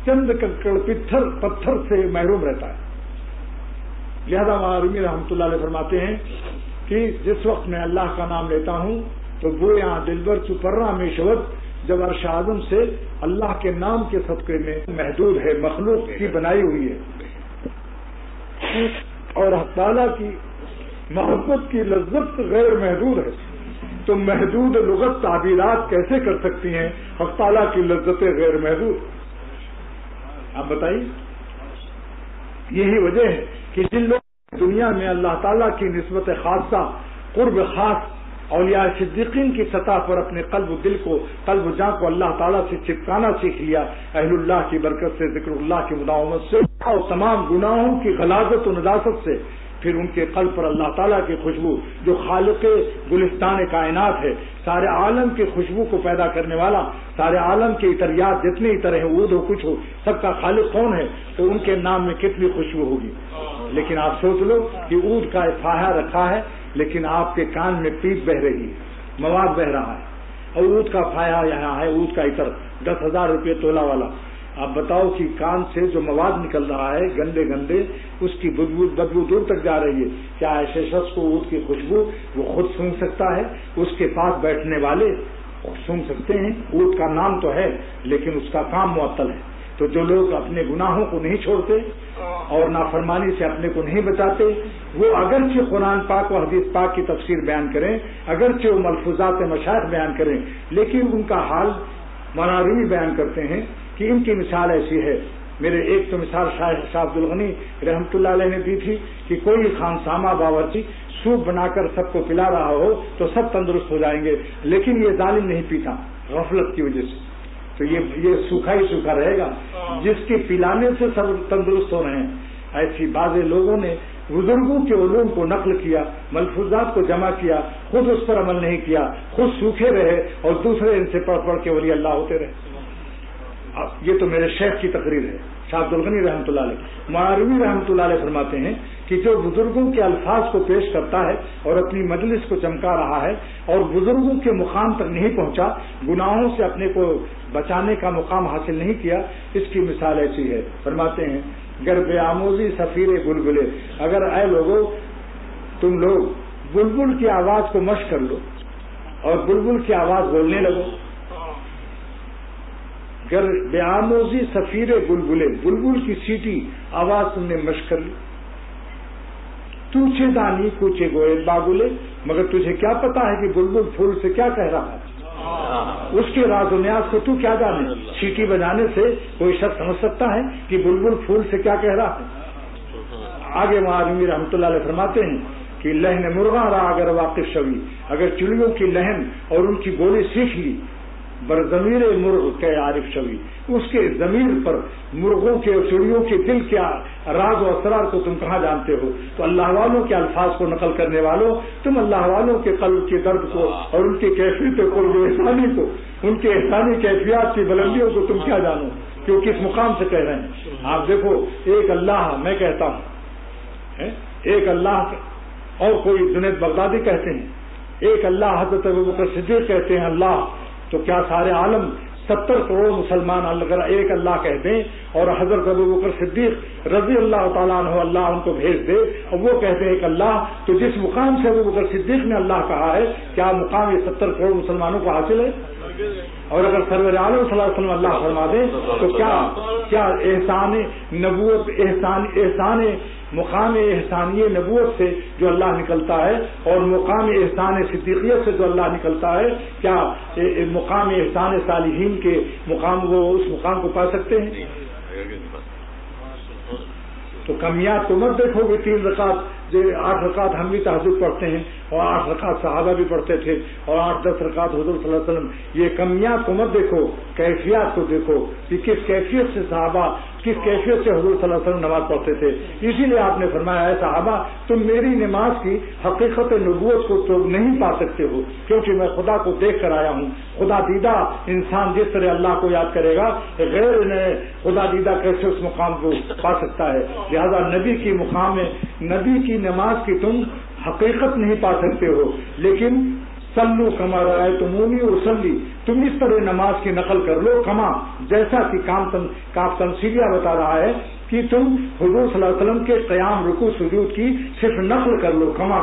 چند کنکڑ پتھر سے محروم رہتا ہے. لہذا معرومی رحمۃ اللہ علیہ فرماتے ہیں کہ جس وقت میں اللہ کا نام لیتا ہوں تو وہ یہاں دلبر چپرا میں شبد جب عرش اعظم سے اللہ کے نام کے صدقے میں محدود ہے، مخلوق کی بنائی ہوئی ہے، اور حق تعالیٰ کی محبت کی لذت غیر محدود ہے، تو محدود لغت تعبیرات کیسے کر سکتی ہیں حق تعالیٰ کی لذتیں غیر محدود؟ آپ بتائیے. یہی وجہ ہے کہ جن لوگ دنیا میں اللہ تعالیٰ کی نسبت خاصہ، قرب خاص، اولیاء صدیقین کی سطح پر اپنے قلب و دل کو، قلب و جاں کو اللہ تعالیٰ سے چپکانا سیکھ لیا اہل اللہ کی برکت سے، ذکر اللہ کی مداومت سے اور تمام گناہوں کی غلاظت و نداست سے، پھر ان کے قلب پر اللہ تعالیٰ کی خوشبو جو خالق گلستان کائنات ہے، سارے عالم کی خوشبو کو پیدا کرنے والا، سارے عالم کے عطریات جتنے عطر ہیں، عود ہو کچھ ہو، سب کا خالق کون ہے؟ تو ان کے نام میں کتنی خوشبو ہوگی. لیکن آپ سوچ لو کہ عود کا فاہا رکھا ہے لیکن آپ کے کان میں پیپ بہ رہی ہے، مواد بہ رہا ہے، اور عود کا فاہا یہاں ہے، عود کا عطر 10,000 روپے تولہ والا. آپ بتاؤ کہ کان سے جو مواد نکل رہا ہے گندے اس کی بدبو دور تک جا رہی ہے. کیا ایسے شخص کو عود کی خوشبو وہ خود سونگ سکتا ہے؟ اس کے پاس بیٹھنے والے سونگ سکتے ہیں. عود کا نام تو ہے لیکن اس کا کام معطل ہے. تو جو لوگ اپنے گناہوں کو نہیں چھوڑتے اور نافرمانی سے اپنے کو نہیں بچاتے، وہ اگرچہ قرآن پاک و حدیث پاک کی تفسیر بیان کریں، اگرچہ وہ ملفوظات مشاہد بیان کریں، لیکن ان کا حال مناروی بیان کرتے ہیں کہ ان کی مثال ایسی ہے. میرے ایک تو مثال شاہ عبد الغنی رحمۃ اللہ علیہ نے دی تھی کہ کوئی خانسامہ باورچی سوپ بنا کر سب کو پلا رہا ہو تو سب تندرست ہو جائیں گے، لیکن یہ ظالم نہیں پیتا غفلت کی وجہ سے، تو یہ سوکھا ہی سوکھا رہے گا. جس کے پلانے سے سب تندرست ہو رہے ہیں. ایسی بعض لوگوں نے بزرگوں کے علوم کو نقل کیا، ملفوظات کو جمع کیا، خود اس پر عمل نہیں کیا، خود سوکھے رہے اور دوسرے ان سے پڑھ کے ولی اللہ ہوتے رہے. یہ تو میرے شیخ کی تقریر ہے شاہ عبد الغنی رحمۃ اللہ علیہ. معاروی رحمۃ اللہ علیہ فرماتے ہیں کہ جو بزرگوں کے الفاظ کو پیش کرتا ہے اور اپنی مجلس کو چمکا رہا ہے اور بزرگوں کے مقام تک نہیں پہنچا، گناہوں سے اپنے کو بچانے کا مقام حاصل نہیں کیا، اس کی مثال ایسی ہے. فرماتے ہیں گر بے آموزی سفیر بلبلے، اگر اے لوگوں تم لوگ بلبل کی آواز کو مشق کر لو اور بلبل کی آواز بولنے لگو. گر بے آموزی سفیر بلبلے، بلبل کی سیٹی آواز تم نے مشق کر لی. توچے دانی کوچے گوئے باگلے، مگر تجھے کیا پتا ہے کہ بلبل پھول سے کیا کہہ رہا ہے؟ اس کے راز و نیاز کو تو کیا جانے؟ سیٹی بجانے سے کوئی شخص سمجھ سکتا ہے کہ بلبل پھول سے کیا کہہ رہا ہے؟ آگے معاذمی رحمۃ اللہ علیہ فرماتے ہیں کہ لہن مرغا را اگر واقف شوی، اگر چڑیوں کی لہن اور ان کی بولی سیکھ لی، بر ضمیر مرغ کے عارف شوی، اس کے ضمیر پر مرغوں کے اور چڑیوں کے دل کے راز و اسرار کو تم کہاں جانتے ہو؟ تو اللہ والوں کے الفاظ کو نقل کرنے والوں، تم اللہ والوں کے قلب کے درد کو اور ان کی کیفیت قرب احسانی کو، ان کے احسانی کیفیات کی بلندیوں کو تم کیا جانو کہ وہ کس مقام سے کہہ رہے ہیں؟ آپ دیکھو، ایک اللہ میں کہتا ہوں، ایک اللہ اور کوئی جنید بغدادی کہتے ہیں، ایک اللہ حضرت ابوبکر صدیق کہتے ہیں اللہ، تو کیا سارے عالم 70 کروڑ مسلمان اگر ایک اللہ کہہ دیں اور حضرت ابوبکر صدیق رضی اللہ تعالیٰ عنہ اللہ ان کو بھیج دے اور وہ کہتے ہیں ایک اللہ، تو جس مقام سے ابوبکر صدیق نے اللہ کہا ہے، کیا مقام یہ 70 کروڑ مسلمانوں کو حاصل ہے؟ اور اگر سرور عالم صلی اللہ علیہ وسلم اللہ فرما دیں تو کیا احسان نبوت، احسان مقام احسانی نبوت سے جو اللہ نکلتا ہے اور مقام احسان صدیقیت سے جو اللہ نکلتا ہے، کیا مقام احسان صالحین کے مقام وہ اس مقام کو پا سکتے ہیں؟ تو کمیات تو مت دیکھو گے 3 رکعت 8 رکعت ہم بھی تہجد پڑھتے ہیں اور 8 رکعت صحابہ بھی پڑھتے تھے اور 8-10 رکعت حضور صلی اللہ علیہ وسلم، یہ کمیات کو مت دیکھو، کیفیات کو دیکھو کہ کس کیفیت سے صحابہ، کس کیفیت سے حضور صلی اللہ علیہ وسلم نماز پڑھتے تھے۔ اسی لیے آپ نے فرمایا ہے صحابہ تم میری نماز کی حقیقت نبوت کو تو نہیں پا سکتے ہو، کیونکہ میں خدا کو دیکھ کر آیا ہوں۔ خدا دیدہ انسان جس طرح اللہ کو یاد کرے گا، غیر خدا دیدہ کیسے اس مقام کو پا سکتا ہے؟ لہذا نبی کی مقام میں نبی کی نماز کی تم حقیقت نہیں پا سکتے ہو، لیکن صلو کما رأیتمونی اصلی، تم اس طرح نماز کی نقل کر لو، کما جیسا کہ کاف تمثیلیہ بتا رہا ہے کہ تم حضور صلی اللہ علیہ وسلم کے قیام رکوع سجود کی صرف نقل کر لو، کما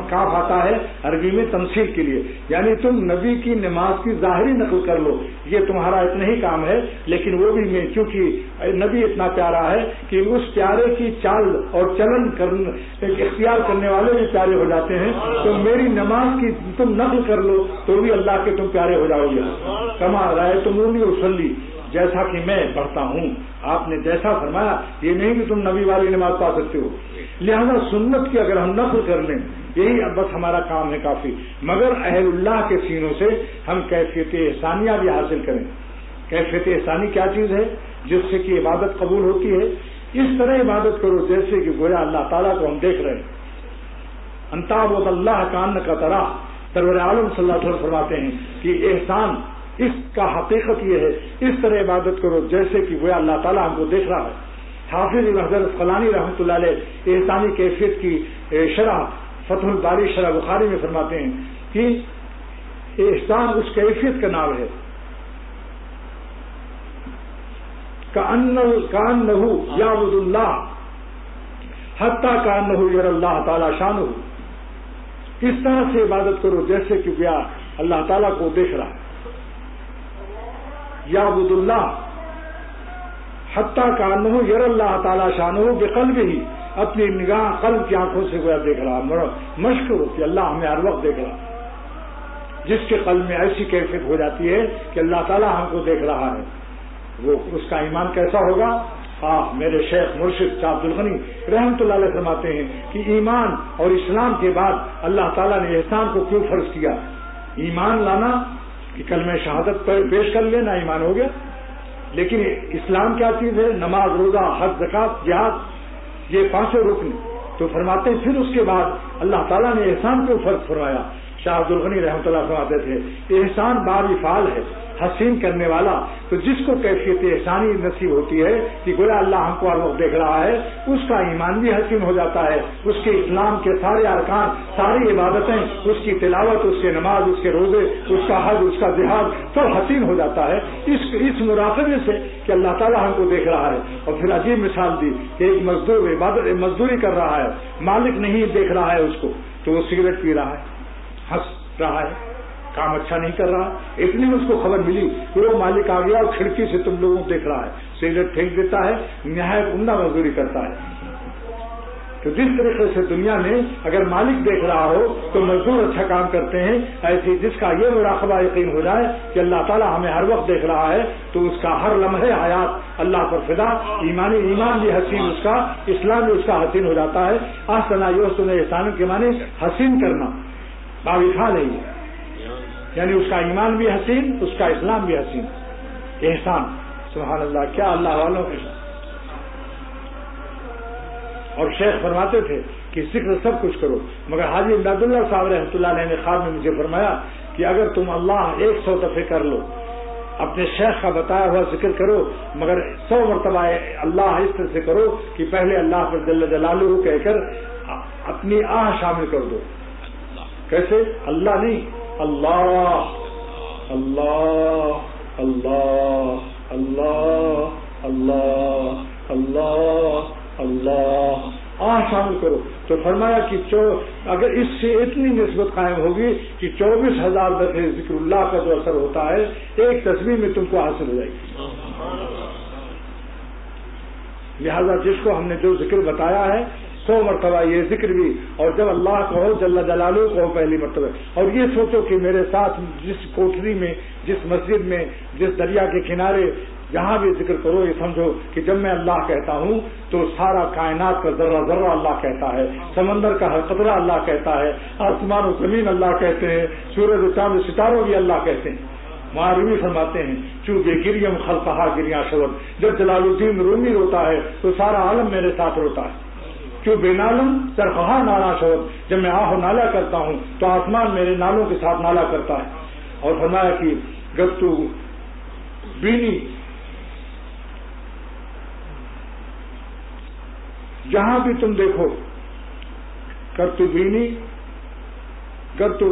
کاف آتا ہے عربی میں تمثیل کے لیے، یعنی تم نبی کی نماز کی ظاہری نقل کر لو، یہ تمہارا اتنا ہی کام ہے۔ لیکن وہ بھی میں کیونکہ نبی اتنا پیارا ہے کہ اس پیارے کی چال اور چلن اختیار کرنے والے بھی پیارے ہو جاتے ہیں، تو میری نماز کی تم نقل کر لو تو بھی اللہ کے تم پیارے ہو جاؤ گے۔ کما رأیتمونی اصلی، جیسا کہ میں پڑھتا ہوں، آپ نے جیسا فرمایا، یہ نہیں کہ تم نبی والی نماز پا سکتے ہو۔ لہذا سنت کی اگر ہم نقل کر لیں، یہی بس ہمارا کام ہے کافی، مگر اہل اللہ کے سینوں سے ہم کیفیت احسانیہ بھی حاصل کریں۔ کیفیت احسانی کیا چیز ہے؟ جس سے کہ عبادت قبول ہوتی ہے۔ اس طرح عبادت کرو جیسے کہ گویا اللہ تعالیٰ کو ہم دیکھ رہے ہیں۔ انتعبد اللہ کانک تراہ، سرور عالم صلی اللہ علیہ وسلم فرماتے ہیں کہ احسان اس کا حقیقت یہ ہے، اس طرح عبادت کرو جیسے کہ گویا اللہ تعالیٰ ہم کو دیکھ رہا ہے۔ حافظ ابن حجر اسقلانی رحمۃ اللہ علیہ احسانی کیفیت کی شرح فتح الباری شرح بخاری میں فرماتے ہیں کہ احسان اس کیفیت کا نام ہے کأنہ یعبد اللہ حتی کأنہ یری اللہ تعالی شانہ، اس طرح سے عبادت کرو جیسے کہ گویا اللہ تعالیٰ کو دیکھ رہا ہے۔ یعبد اللہ حتی کأنہ یری اللہ تعالی شانہ بقلبہ، اپنی نگاہ قلب کی آنکھوں سے گویا دیکھ رہا، مشق ہوتی ہے اللہ ہمیں ہر وقت دیکھ رہا۔ جس کے قلب میں ایسی کیفیت ہو جاتی ہے کہ اللہ تعالیٰ ہم کو دیکھ رہا ہے، وہ اس کا ایمان کیسا ہوگا؟ میرے شیخ مرشد شاہ عبد الغنی رحمۃ اللہ علیہ فرماتے ہیں کہ ایمان اور اسلام کے بعد اللہ تعالیٰ نے احسان کو کیوں فرض کیا؟ ایمان لانا کہ کلمہ شہادت پیش کر لینا ایمان ہو گیا، لیکن اسلام کیا چیز ہے؟ نماز، روزہ، حج، زکوٰۃ، جہاد، یہ 5 رکن۔ تو فرماتے ہیں پھر اس کے بعد اللہ تعالیٰ نے احسان کو فرض فرمایا۔ شاہ عبد الغنی رحمۃ اللہ فرماتے تھے احسان بار فعال ہے، حسین کرنے والا۔ تو جس کو کیفیت احسانی نصیب ہوتی ہے کہ گویا اللہ ہم کو ہر وقت دیکھ رہا ہے، اس کا ایمان بھی حسین ہو جاتا ہے، اس کے اسلام کے سارے ارکان، ساری عبادتیں، اس کی تلاوت، اس کے نماز، اس کے روزے، اس کا حج، اس کا جہاد سب حسین ہو جاتا ہے اس مراقبے سے کہ اللہ تعالیٰ ہم کو دیکھ رہا ہے۔ اور پھر عجیب مثال دی کہ ایک مزدور مزدوری کر رہا ہے، مالک نہیں دیکھ رہا ہے اس کو، تو وہ سگریٹ پی رہا ہے، ہنس رہا ہے، کام اچھا نہیں کر رہا، اتنی اس کو خبر ملی کہ وہ مالک آ گیا اور کھڑکی سے تم لوگوں کو دیکھ رہا ہے، سگریٹ پھینک دیتا ہے، نہایت عمدہ مزدوری کرتا ہے۔ تو جس طریقے سے دنیا میں اگر مالک دیکھ رہا ہو تو مزدور اچھا کام کرتے ہیں، ایسے جس کا یہ مراقبہ یقین ہو جائے کہ اللہ تعالیٰ ہمیں ہر وقت دیکھ رہا ہے، تو اس کا ہر لمحے حیات اللہ پر فدا، ایمان بھی حسین، اس کا اسلام بھی اس کا حسین ہو جاتا ہے۔ احسن یحسن احسان کے معنی حسین کرنا، باوفا نہیں، یعنی اس کا ایمان بھی حسین، اس کا اسلام بھی حسین، احسان۔ سبحان اللہ، کیا اللہ والوں کے ساتھ۔ اور شیخ فرماتے تھے کہ ذکر سب کچھ کرو، مگر حاجی امداد اللہ صاحب رحمۃ اللہ علیہ نے خواب میں مجھے فرمایا کہ اگر تم اللہ 100 دفعے کر لو، اپنے شیخ کا بتایا ہوا ذکر کرو، مگر 100 مرتبہ اللہ اس طرح سے کرو کہ پہلے اللہ پر جل جلالہ کہہ کر اپنی آہ شامل کر دو۔ کیسے؟ اللہ نہیں، اللہ اللہ اللہ اللہ اللہ اللہ اللہ، آہ شامل کرو۔ تو فرمایا کہ اگر اس سے اتنی نسبت قائم ہوگی کہ 24,000 دفعے ذکر اللہ کا جو اثر ہوتا ہے ایک تسبیح میں تم کو حاصل ہو جائے گی۔ لہذا جس کو ہم نے جو ذکر بتایا ہے 100 مرتبہ یہ ذکر بھی، اور جب اللہ کہو جل جلالہ کہو پہلی مرتبہ، اور یہ سوچو کہ میرے ساتھ جس کوٹری میں، جس مسجد میں، جس دریا کے کنارے جہاں بھی ذکر کرو، یہ سمجھو کہ جب میں اللہ کہتا ہوں تو سارا کائنات کا ذرہ ذرہ اللہ کہتا ہے، سمندر کا ہر قطرہ اللہ کہتا ہے، آسمان و زمین اللہ کہتے ہیں، سورج و چاند و ستاروں بھی اللہ کہتے ہیں۔ معروی فرماتے ہیں چوں بے گریم خلقہا گریاں شود، جب جلال الدین رومی روتا ہے تو سارا عالم میرے ساتھ روتا ہے۔ چوں بے نالم چرخہا نالا شود، جب میں آہ و نالا کرتا ہوں تو آسمان میرے نالوں کے ساتھ نالا کرتا ہے۔ اور فرمایا کہ گفتو بینی، جہاں بھی تم دیکھو، کرتو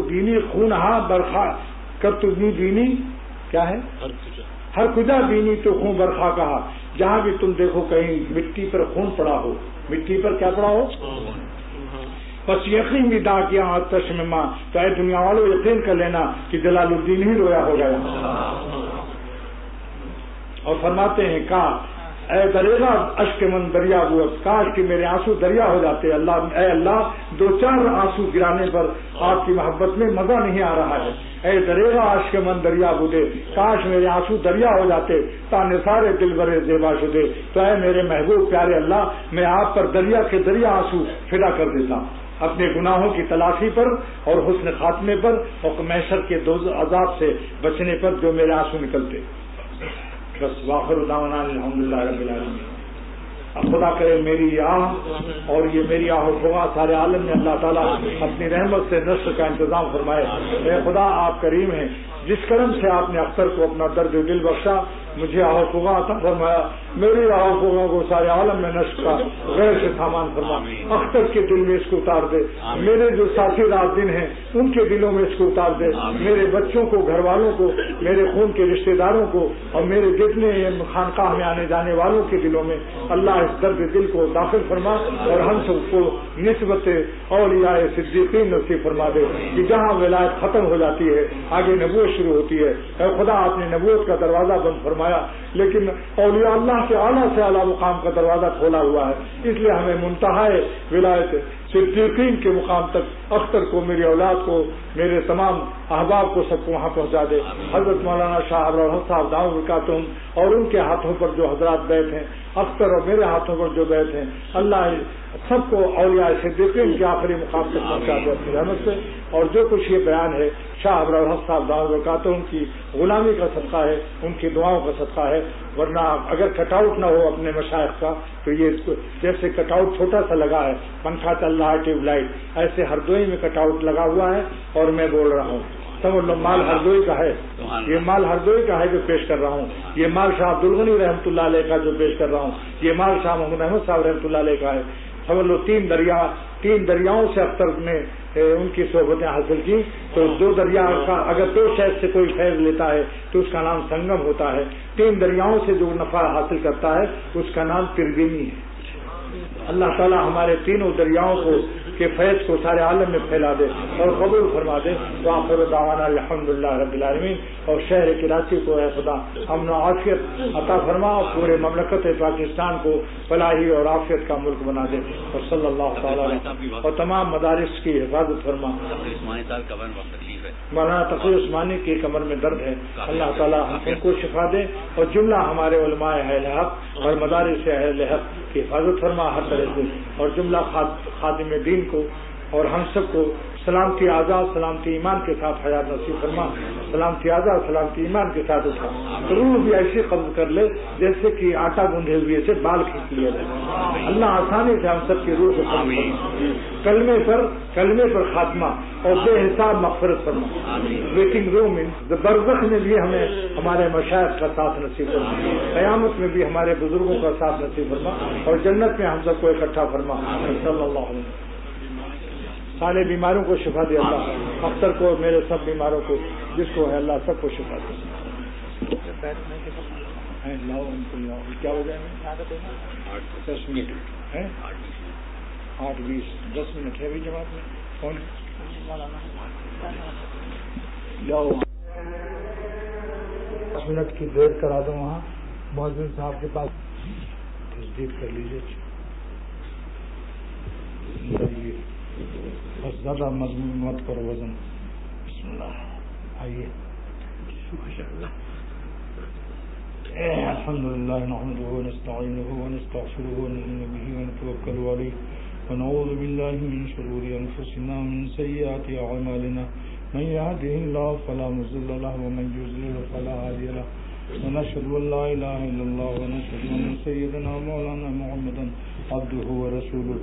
بینی خونہا برخا، کرتو بینی کیا ہے، ہر کجا بینی تو خون برخا کہا، جہاں بھی تم دیکھو کہیں مٹی پر خون پڑا ہو، مٹی پر کیا پڑا ہو، بس یقین بھی دا کیا آتش میں ماں، تو اے دنیا والوں یقین کر لینا کہ جلال الدین ہی رویا ہو گیا۔ اور فرماتے ہیں کا اے دریغا اشک من دریا بوت، کاش کہ میرے آنسو دریا ہو جاتے، اللہ اے اللہ 2-4 آنسو گرانے پر آپ کی محبت میں مزہ نہیں آ رہا ہے، اے دریغا اشک من دریا بودے، کاش میرے آنسو دریا ہو جاتے، تا نثار دل برے زیبا شدے، تو اے میرے محبوب پیارے اللہ، میں آپ پر دریا کے دریا آنسو فدا کر دیتا ہوں، اپنے گناہوں کی تلافی پر اور حسن خاتمے پر اور محشر کے عذاب سے بچنے پر جو میرے آنسو نکلتے۔ بس واخر دعوانا الحمدللہ رب العالمین۔ اب خدا کرے میری آہ اور یہ میری آہ و فغاں سارے عالم میں اللہ تعالیٰ اپنی رحمت سے نشر کا انتظام فرمائے۔ اے خدا آپ کریم ہیں، جس کرم سے آپ نے اختر کو اپنا درد دل بخشا، مجھے آہ و فغاں عطا فرمایا، میری آہ و فغاں کو سارے عالم میں نشر کا غیر سے سامان فرما، اختر کے دل میں اس کو اتار دے، میرے جو ساتھی رات دن ہیں ان کے دلوں میں اس کو اتار دے، میرے بچوں کو، گھر والوں کو، میرے خون کے رشتہ داروں کو اور میرے جتنے خانقاہ میں آنے جانے والوں کے دلوں میں اللہ اس درد دل کو داخل فرما، اور ہم سب کو نسبت اولیاء صدیقین نصیب فرما دے کہ جہاں ولایت ختم ہو جاتی ہے آگے نبوت شروع ہوتی ہے۔ اے خدا آپ نے نبوت کا دروازہ بند فرمایا، لیکن اولیاء اللہ کے اعلیٰ سے اعلیٰ مقام کا دروازہ کھولا ہوا ہے، اس لیے ہمیں منتہائے ولایت صدیقین کے مقام تک اختر کو، میری اولاد کو، میرے تمام احباب کو، سب کو وہاں پہنچا دے۔ حضرت مولانا شاہ ابوالحسن صاحب دعوت برکاتہم اور ان کے ہاتھوں پر جو حضرات بیت ہیں، اختر اور میرے ہاتھوں پر جو بیت ہیں، اللہ سب کو اولیاء صدیقین کے آخری مقام تک پہنچا دے اپنی رحمت سے۔ اور جو کچھ یہ بیان ہے شاہ ابوالحسن صاحب دعوت برکاتہم کی غلامی کا صدقہ ہے، ان کی دعاؤں کا صدقہ ہے، ورنہ اگر کٹ آؤٹ نہ ہو اپنے مشائخ کا تو یہ جیسے کٹ آؤٹ چھوٹا سا لگا ہے، پنکھا چل رہا ہے، ٹیوب لائٹ، ایسے ہردوئی میں کٹ آؤٹ لگا ہوا ہے اور میں بول رہا ہوں، سمجھ لو مال ہردوئی کا ہے، یہ مال ہردوئی کا ہے جو پیش کر رہا ہوں، یہ مال شاہ عبدالغنی رحمۃ اللہ علیہ کا جو پیش کر رہا ہوں، یہ مال شاہ محمود احمد صاحب رحمۃ اللہ علیہ کا ہے۔ سمجھ لو 3 دریاؤں سے اختر نے ان کی صحبتیں حاصل کی، تو 2 دریا کا اگر 2 شہر سے کوئی فیض لیتا ہے تو اس کا نام سنگم ہوتا ہے، 3 دریاؤں سے جو نفع حاصل کرتا ہے اس کا نام ترگنی ہے۔ اللہ تعالیٰ ہمارے تینوں دریاؤں کو کے فیض کو سارے عالم میں پھیلا دے اور قبول فرما دے۔ تو آخر دعوانا الحمدللہ رب العالمین۔ اور شہر کراچی کو اے خدا امن و عافیت عطا فرما، اور پورے مملکت پاکستان کو فلاحی اور عافیت کا ملک بنا دے، اور صلی اللہ تعالیٰ اور تمام مدارس کی حفاظت فرما۔ مولانا تقی عثمانی کی کمر میں درد ہے، اللہ تعالیٰ ہم کو شفا دے، اور جملہ ہمارے علماء اہل حق اور مدارس اہل حق کی حفاظت فرما ہر طرح سے، اور جملہ خادم دین کو اور ہم سب کو سلامتی آزاد، سلامتی ایمان کے ساتھ حیات نصیب فرما، سلامتی آزاد، سلامتی ایمان کے ساتھ اٹھا، روح بھی ایسی قبض کر لے جیسے کہ آٹا گوندھے ہوئے سے بال کھینچ لیا جائے، اللہ آسانی سے ہم سب کی روح کو قبض فرما، کلمے پر خاتمہ اور بے حساب مغفرت فرما، ویٹنگ روم برزخ میں بھی ہمیں ہمارے مشائخ کا ساتھ نصیب فرما، قیامت میں بھی ہمارے بزرگوں کا ساتھ نصیب فرما، اور جنت میں ہم سب کو اکٹھا فرما، صلی اللہ علیہ وسلم۔ سارے بیماروں کو شفا دے اللہ، اختر کو، میرے سب بیماروں کو، جس کو ہے اللہ سب کو شفا دے۔ کیا ہو جائے 10 منٹ ہے، 8:20 10 منٹ ہے بھی جماعت میں کون جاؤ 10 منٹ کی دیر کرا دو وہاں مؤذن صاحب کے پاس تصدیق کر لیجیے۔ بس زیادہ مضمون مت کرو وزن. بسم اللہ. آئیے. الحمد للہ نحمده ونستعینه ونستغفره ونؤمن به ونتوکل علیہ ونعوذ باللہ من شرور انفسنا ومن سیئات اعمالنا من يهده الله فلا مضل له ومن يضلل فلا هادي له ونشهد ان لا اله الا الله ونشهد ان سيدنا مولانا محمدا عبده ورسوله.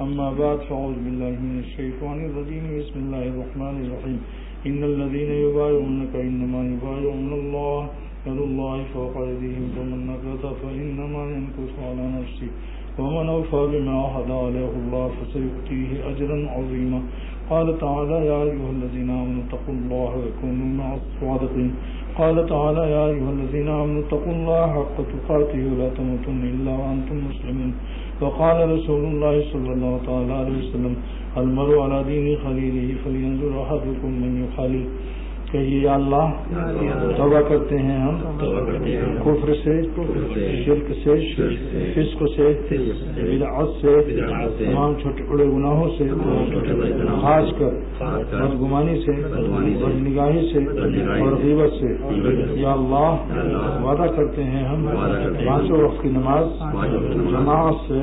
اما بعد فاعوذ بالله من الشيطان الرجيم. بسم الله الرحمن الرحيم. ان الذين يبايعونك انما يبايعون الله يد الله فوق أيديهم فمن نكث فإنما ينكث على نفسه ومن أوفى بما عهد عليه الله فسيؤتيه أجرا عظيما. قال تعالى يا أيها الذين آمنوا اتقوا الله وكونوا مع الصادقين. قال تعالى يا أيها الذين آمنوا اتقوا الله حق تقاته ولا تموتن إلا وأنتم مسلمون. وقال رسول الله صلى الله عليه وسلم المرء على دين خليله فلينظر أحدكم من يخالل. کہیے یا اللہ توبہ کرتے ہیں ہم کفر سے، شرک سے، فسق سے، بدعت سے، تمام چھوٹے بڑے گناہوں سے، خاص کر بدگمانی سے، بدنگاہی سے اور غیبت سے. یا اللہ وعدہ کرتے ہیں ہم پانچوں وقت کی نماز جماعت سے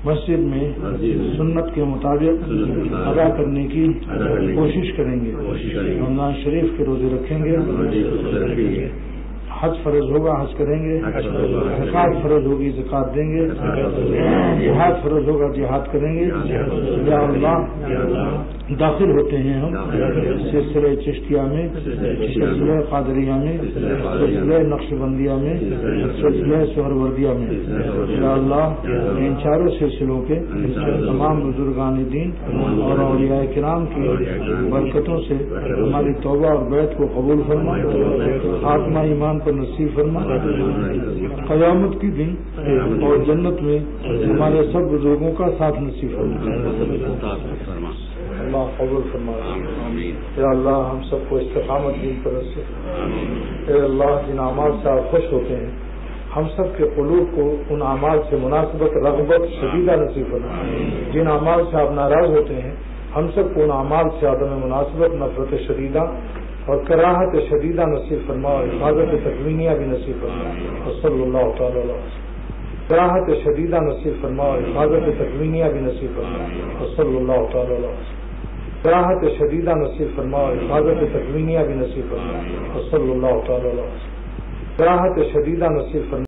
مسجد میں سنت کے مطابق ادا کرنے کی کوشش کریں گے. رمضان شریف کے روزے رکھیں گے. حج فرض ہوگا حج کریں گے. زکات فرض ہوگی زکات دیں گے. جہاد فرض ہوگا جہاد کریں گے. یا اللہ داخل ہوتے ہیں ہم سلسلہ چشتیہ میں، سلسلہ قادریہ میں، سلسلہ نقش بندیہ میں، سلسلہ سہروردیہ میں. یا اللہ ان چاروں سلسلوں کے تمام بزرگان دین اور اولیاء کرام کی برکتوں سے ہماری توبہ اور بیعت کو قبول فرما، خاتمہ ایمان پر نصیب فرما. قیامت کی دن اور جنت میں ہمارے سب بزرگوں کا ساتھ نصیب فرما. اللہ قبول فرما. یا اللہ ہم سب کو استقامت دین پر سے. اے اللہ جن اعمال سے آپ خوش ہوتے ہیں ہم سب کے قلوب کو ان اعمال سے مناسبت رغبت شدیدہ نصیب فرما. جن اعمال سے آپ ناراض ہوتے ہیں ہم سب کو ان اعمال سے عدم مناسبت نفرت شدیدہ اور کراہت شدیدہ نصیب فرما اور حفاظت تکوینیہ بھی نصیب فرما. صلی اللہ تعالی علیہ وسلم. کراہت شدیدہ نصیب فرما اور حفاظت تکوینیہ بھی نصیب فرما. صلی اللہ تعالی علیہ وسلم. کراہت شدیدہ نصیب فرما اور حفاظت تکوینیہ بھی نصیب فرما. صلی اللہ تعالی علیہ وسلم. کراہت شدیدہ نصیب فرما.